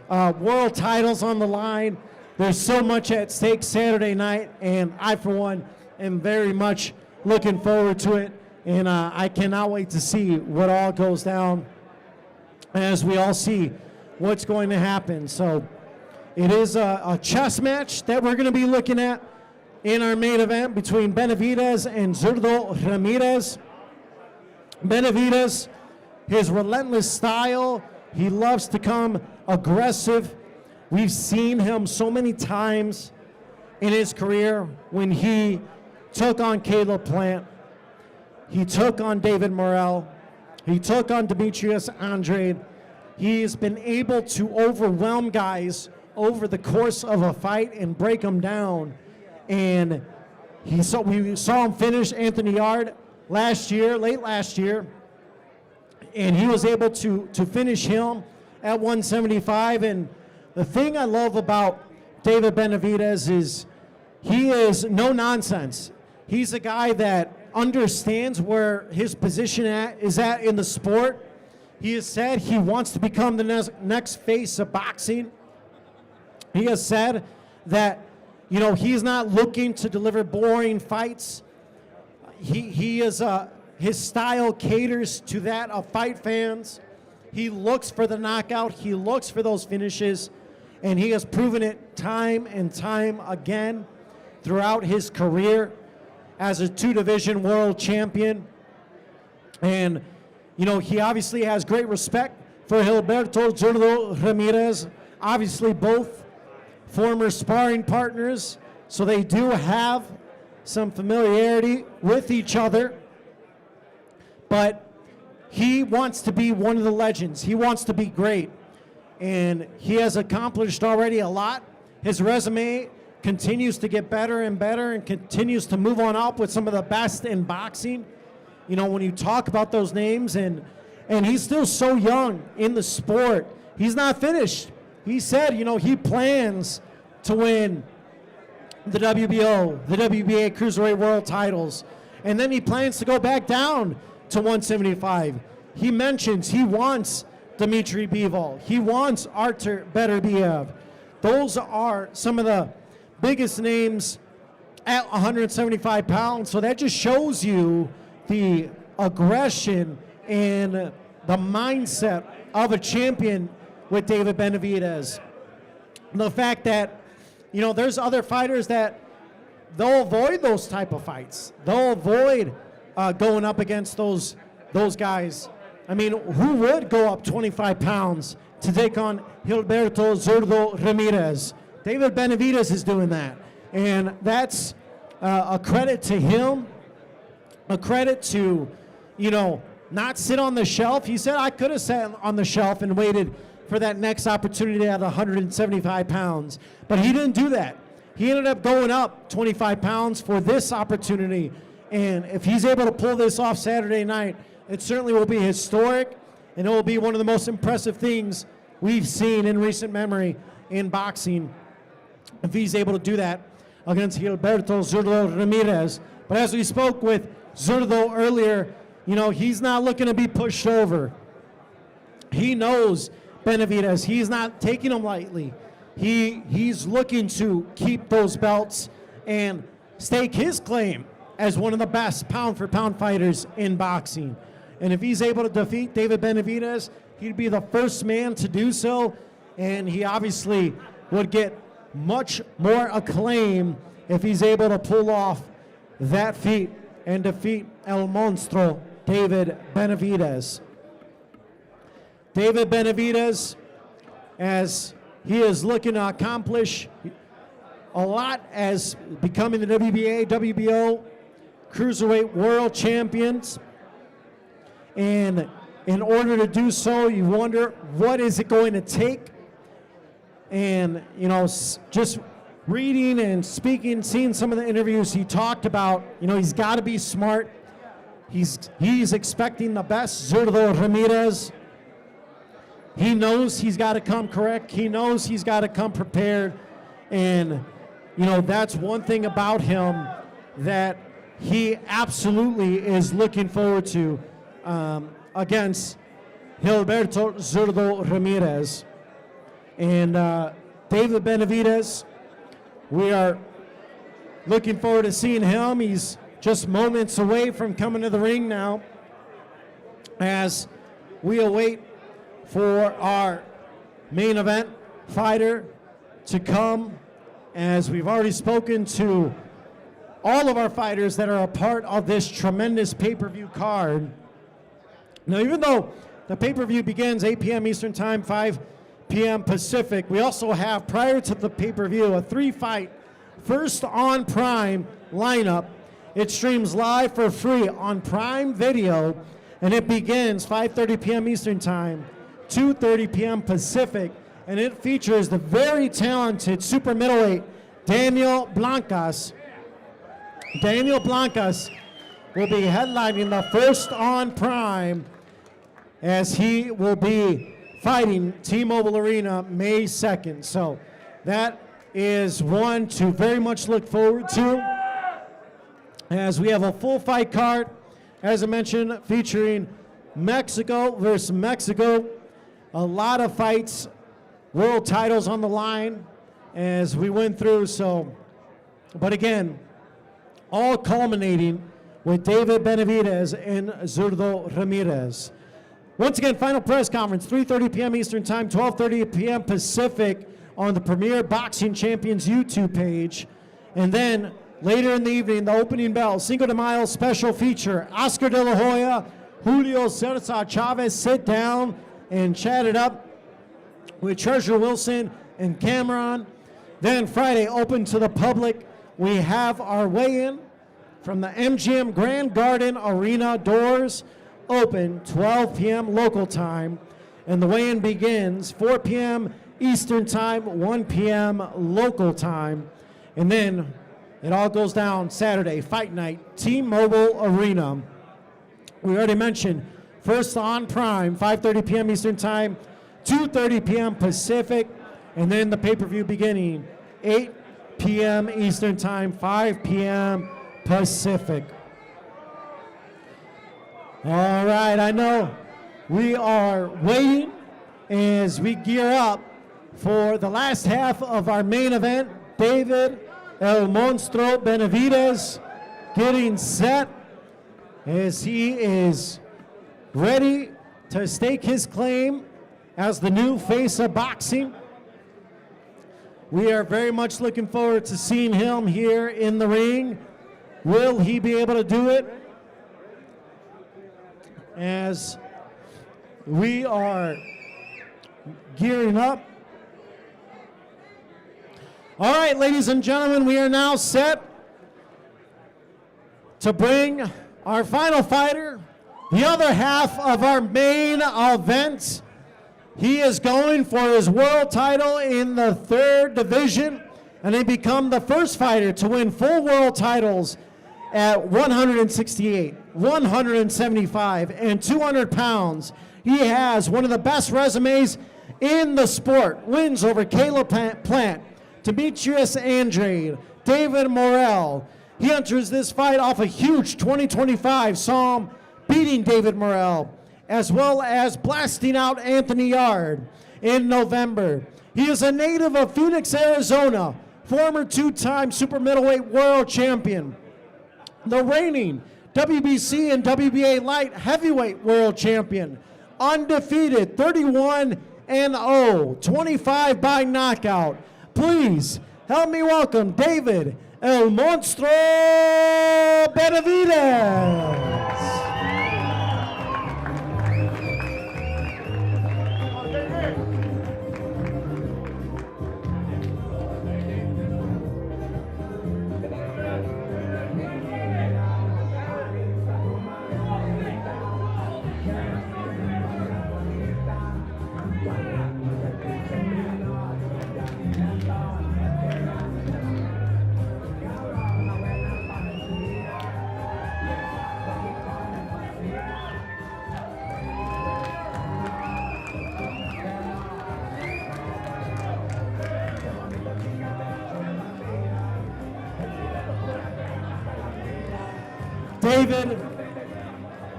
world titles on the line. There's so much at stake Saturday night, and I, for one, am very much looking forward to it, and I cannot wait to see what all goes down as we all see what's going to happen. So it is a chess match that we're going to be looking at in our main event between Benavidez and Zurdo Ramirez. Benavidez, his relentless style, he loves to come aggressive. We've seen him so many times in his career when he took on Caleb Plant, he took on David Morrell, he took on Demetrius Andrade. He's been able to overwhelm guys over the course of a fight and break them down. And we saw him finish Anthony Yard late last year, and he was able to finish him at 175. And the thing I love about David Benavidez is he is no nonsense. He's a guy that understands where his position is at in the sport. He has said he wants to become the next face of boxing. He has said that, you know, he's not looking to deliver boring fights. He is his style caters to that of fight fans. He looks for the knockout. He looks for those finishes, and he has proven it time and time again throughout his career as a two-division world champion. And, you know, he obviously has great respect for Gilberto Zurdo Ramirez. Obviously, both former sparring partners, so they do have some familiarity with each other. But he wants to be one of the legends. He wants to be great. And he has accomplished already a lot. His resume continues to get better and better and continues to move on up with some of the best in boxing. You know, when you talk about those names, and he's still so young in the sport. He's not finished. He said, you know, he plans to win the WBO, the WBA Cruiserweight World titles, and then he plans to go back down to 175. He mentions he wants Dmitry Bivol. He wants Artur Beterbiev. Those are some of the biggest names at 175 pounds, so that just shows you the aggression and the mindset of a champion with David Benavidez. The fact that, you know, there's other fighters that they'll avoid those type of fights. They'll avoid going up against those guys. I mean, who would go up 25 pounds to take on Gilberto Zurdo Ramirez? David Benavidez is doing that. And that's a credit to him, a credit to, you know, not sit on the shelf. He said, I could have sat on the shelf and waited for that next opportunity at 175 pounds. But he didn't do that. He ended up going up 25 pounds for this opportunity. And if he's able to pull this off Saturday night, it certainly will be historic, and it will be one of the most impressive things we've seen in recent memory in boxing, if he's able to do that against Gilberto Zurdo Ramirez. But as we spoke with Zurdo earlier, you know, he's not looking to be pushed over. He knows Benavidez. He's not taking him lightly. He's looking to keep those belts and stake his claim as one of the best pound-for-pound fighters in boxing. And if he's able to defeat David Benavidez, he'd be the first man to do so, and he obviously would get much more acclaim if he's able to pull off that feat and defeat El Monstro, David Benavidez. David Benavidez, as he is looking to accomplish a lot as becoming the WBA, WBO, Cruiserweight World Champions. And in order to do so, you wonder, what is it going to take? And, you know, just reading and speaking, seeing some of the interviews he talked about, you know, he's got to be smart. He's expecting the best. Zurdo Ramirez, he knows he's got to come correct. He knows he's got to come prepared. And, you know, that's one thing about him that he absolutely is looking forward to. against Gilberto Zurdo Ramirez. And David Benavidez, we are looking forward to seeing him. He's just moments away from coming to the ring now as we await for our main event fighter to come, as we've already spoken to all of our fighters that are a part of this tremendous pay-per-view card. Now, even though the pay-per-view begins 8 p.m. Eastern Time, 5 p.m. Pacific, we also have, prior to the pay-per-view, a 3-fight First on Prime lineup. It streams live for free on Prime Video, and it begins 5:30 p.m. Eastern Time, 2:30 p.m. Pacific, and it features the very talented super middleweight Daniel Blancas. Daniel Blancas will be headlining the First on Prime, as he will be fighting T-Mobile Arena May 2nd. So that is one to very much look forward to, as we have a full fight card, as I mentioned, featuring Mexico versus Mexico. A lot of fights, world titles on the line as we went through. So, but again, all culminating with David Benavidez and Zurdo Ramirez. Once again, final press conference, 3:30 p.m. Eastern Time, 12:30 p.m. Pacific, on the Premier Boxing Champions YouTube page. And then later in the evening, the opening bell, Cinco de Mayo special feature, Oscar de la Hoya, Julio Cesar Chavez sit down and chat it up with Treasure Wilson and Cameron. Then Friday, open to the public, we have our weigh-in from the MGM Grand Garden Arena, doors open 12 p.m. local time, and the weigh-in begins 4 p.m. Eastern Time, 1 p.m. local time. And then it all goes down Saturday, Fight Night, T-Mobile Arena. We already mentioned First on Prime, 5:30 p.m. Eastern Time, 2:30 p.m. Pacific, and then the pay-per-view beginning 8 p.m. Eastern Time, 5 p.m. Pacific. All right, I know we are waiting as we gear up for the last half of our main event. David El Monstro Benavidez getting set as he is ready to stake his claim as the new face of boxing. We are very much looking forward to seeing him here in the ring. Will he be able to do it? As we are gearing up. All right, ladies and gentlemen, we are now set to bring our final fighter, the other half of our main event. He is going for his world title in the 3rd division, and he become the first fighter to win full world titles at 168, 175, and 200 pounds. He has one of the best resumes in the sport. Wins over Caleb Plant, Demetrius Andrade, David Morrell. He enters this fight off a huge 2025 Psalm, beating David Morrell, as well as blasting out Anthony Yard in November. He is a native of Phoenix, Arizona, former 2-time super middleweight world champion, the reigning WBC and WBA light heavyweight world champion, undefeated, 31-0, 25 by knockout. Please help me welcome David El Monstro Benavidez.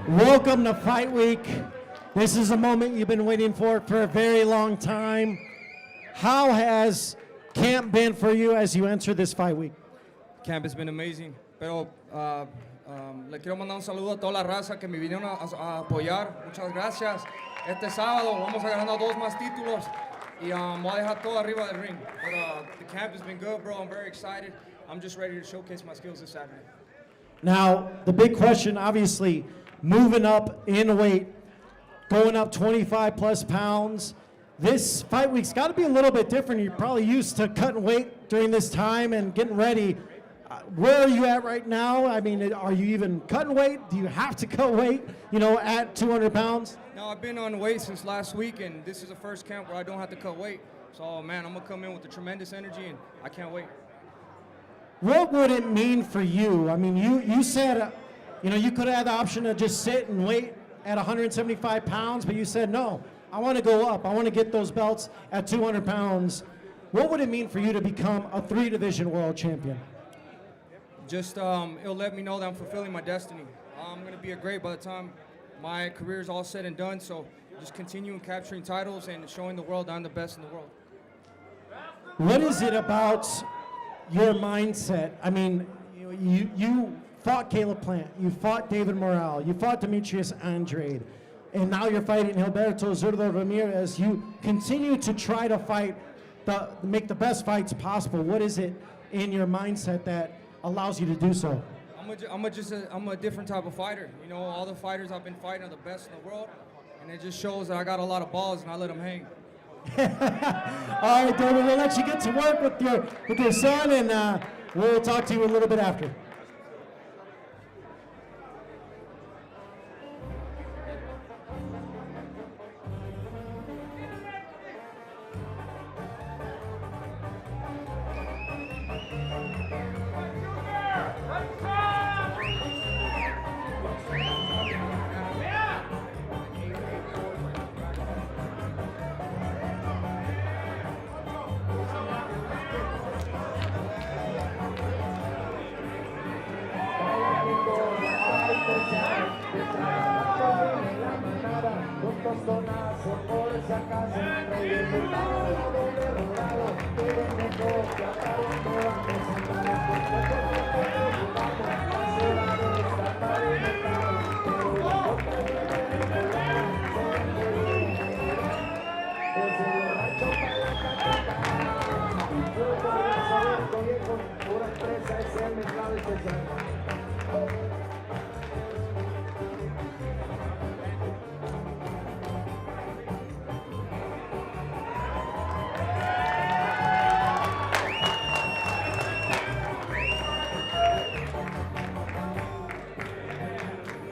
Welcome to Fight Week. This is a moment you've been waiting for a very long time. How has camp been for you as you enter this fight week? Camp has been amazing, pero le quiero mandar un saludo a toda la raza que me vinieron a apoyar. Muchas gracias. Este sábado vamos a ganar 2 más títulos y voy a dejar todo arriba del ring. But the camp has been good, bro. I'm very excited. I'm just ready to showcase my skills this Saturday. Now, the big question, obviously, moving up in weight, going up 25 plus pounds. This fight week's got to be a little bit different. You're probably used to cutting weight during this time and getting ready. Where are you at right now? I mean, are you even cutting weight? Do you have to cut weight, at 200 pounds? No, I've been on weight since last week, and this is the first camp where I don't have to cut weight. So, man, I'm going to come in with a tremendous energy, and I can't wait. What would it mean for you? I mean, you said, you could have had the option to just sit and wait at 175 pounds, but you said, no, I want to go up. I want to get those belts at 200 pounds. What would it mean for you to become a 3-division world champion? Just, it'll let me know that I'm fulfilling my destiny. I'm going to be a great by the time my career is all said and done, so just continuing capturing titles and showing the world I'm the best in the world. What is it about your mindset? I mean, you fought Caleb Plant, you fought David Morrell, you fought Demetrius Andrade, and now you're fighting Gilberto Zurdo Ramirez. You continue to try to fight, make the best fights possible. What is it in your mindset that allows you to do so? I'm a different type of fighter. All the fighters I've been fighting are the best in the world, and it just shows that I got a lot of balls and I let them hang. All right, David, we'll let you get to work with your son, and we'll talk to you a little bit after.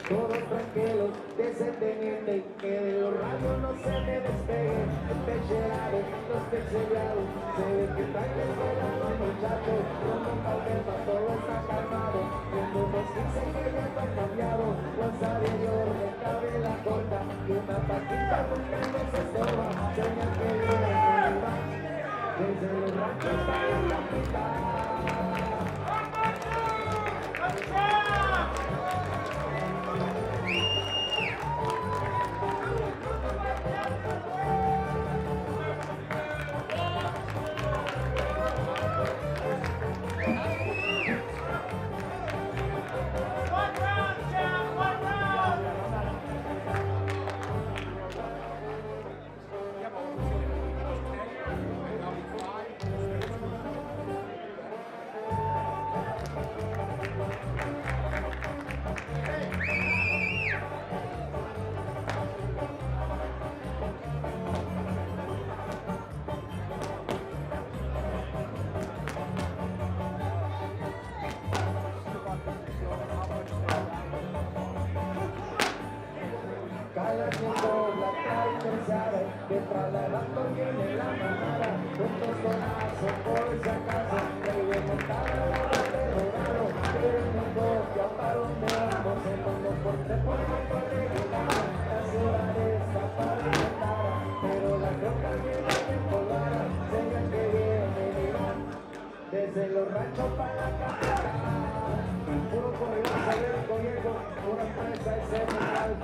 Todos tranquilos, descendientes, que de los rayos no se me despeguen. Empecherados, los pecherados, se ve que están desvelados, muchachos. Como un palmero, todo está calmado. Viendo los 15 que ya están cambiados. Rosario de cabela corta, y una patita buscando se estorba. Señal que viene desde los ranchos a la capital. Desde los ranchos para la capital, puro corrido sobre el gobierno, una empresa es central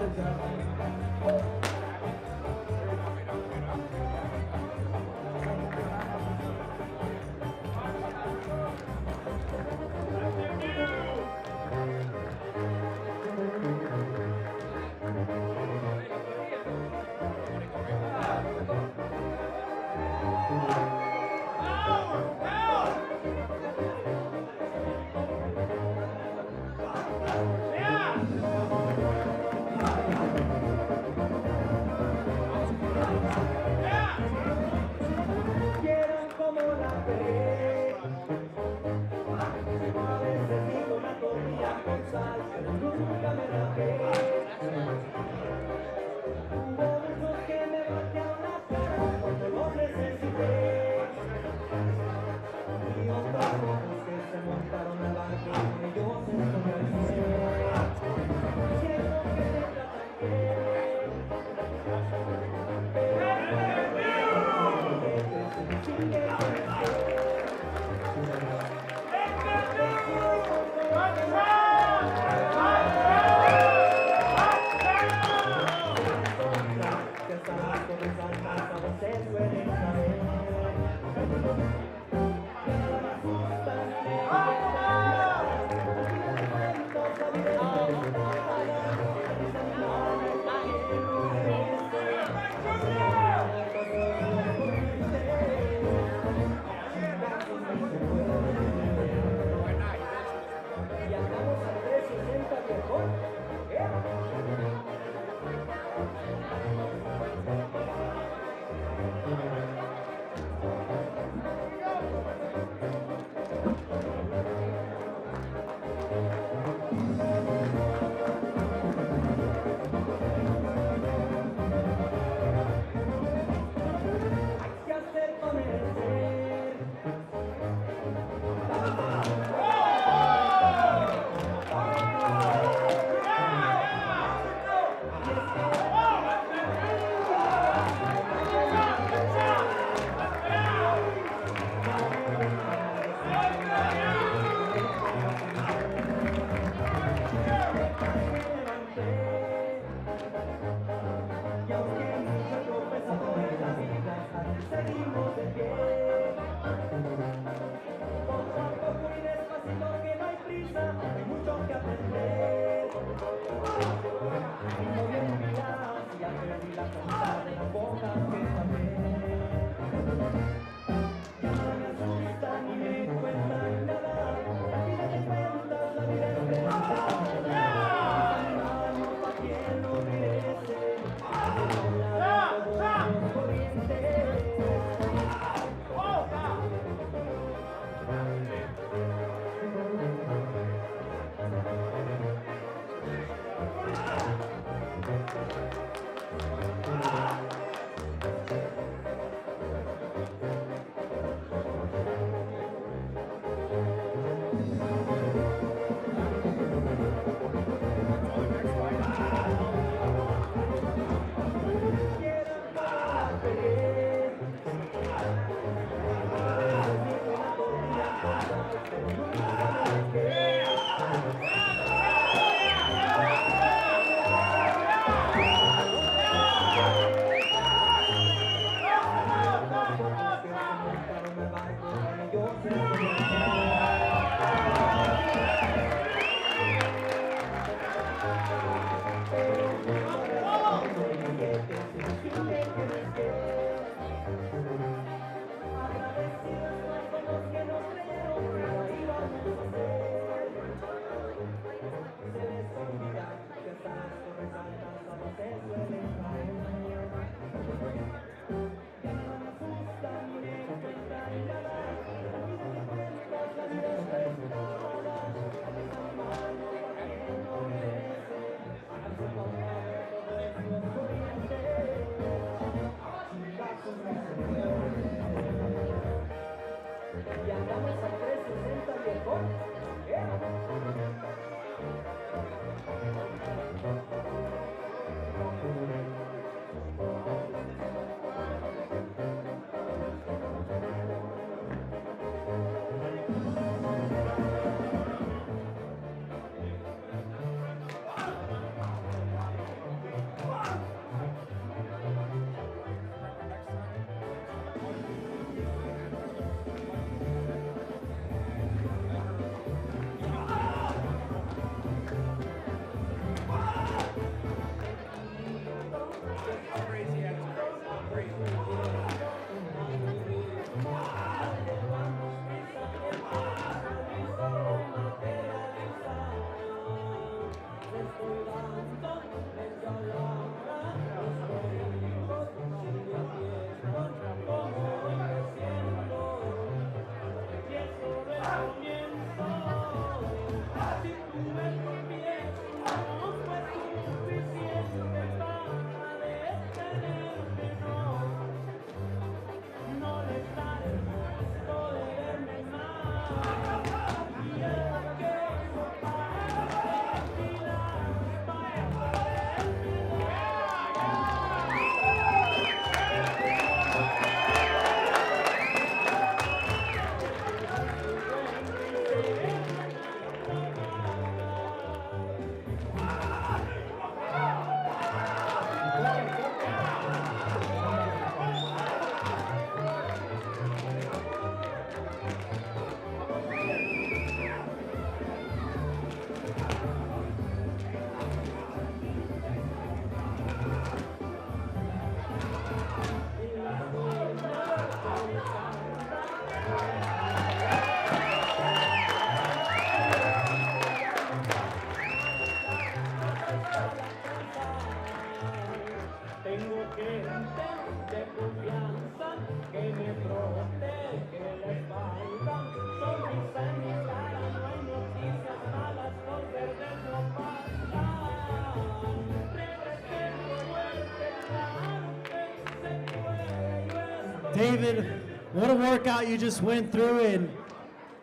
David, what a workout you just went through. And,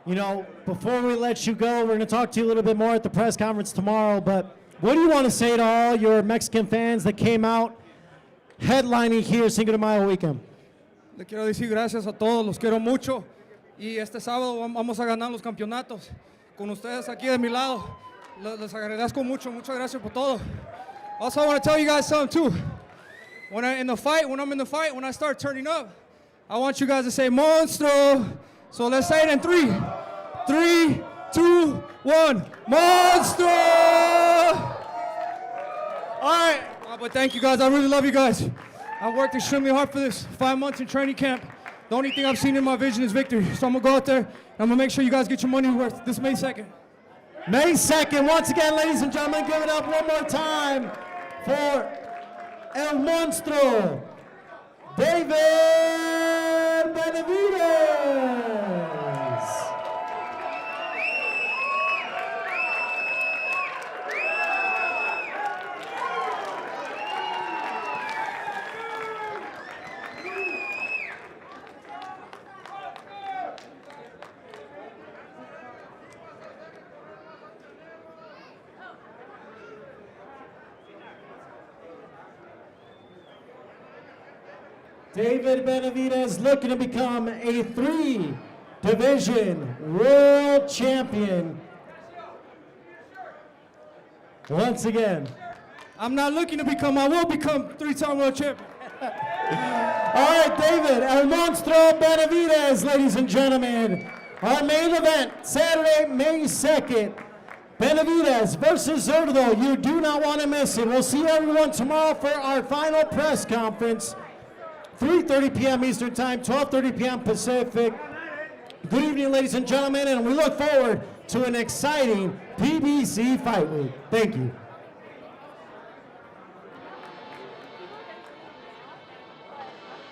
you know, before we let you go, we're going to talk to you a little bit more at the press conference tomorrow. But what do you want to say to all your Mexican fans that came out headlining here Cinco de Mayo Weekend? Le quiero decir gracias a todos, los quiero mucho. Y este sábado vamos a ganar los campeonatos. Con ustedes aquí de mi lado, les agradezco mucho. Muchas gracias por todo. Also, I want to tell you guys something too. When I'm in the fight, when I start turning up, I want you guys to say Monstro. So let's say it in 3, 2, 1. Monstro! All right. But thank you guys. I really love you guys. I worked extremely hard for this. 5 months in training camp. The only thing I've seen in my vision is victory. So I'm going to go out there and I'm going to make sure you guys get your money worth this May 2nd. May 2nd, once again, ladies and gentlemen, give it up one more time for El Monstro, David Benavidez. David Benavidez looking to become a 3-division world champion. Once again. I'm not looking to become, I will become 3-time world champion. All right, David, El Monstro Benavidez, ladies and gentlemen. Our main event, Saturday, May 2nd. Benavidez versus Zurdo. You do not want to miss it. We'll see everyone tomorrow for our final press conference. 3:30 p.m. Eastern Time, 12:30 p.m. Pacific. Good evening, ladies and gentlemen, and we look forward to an exciting PBC fight week. Thank you.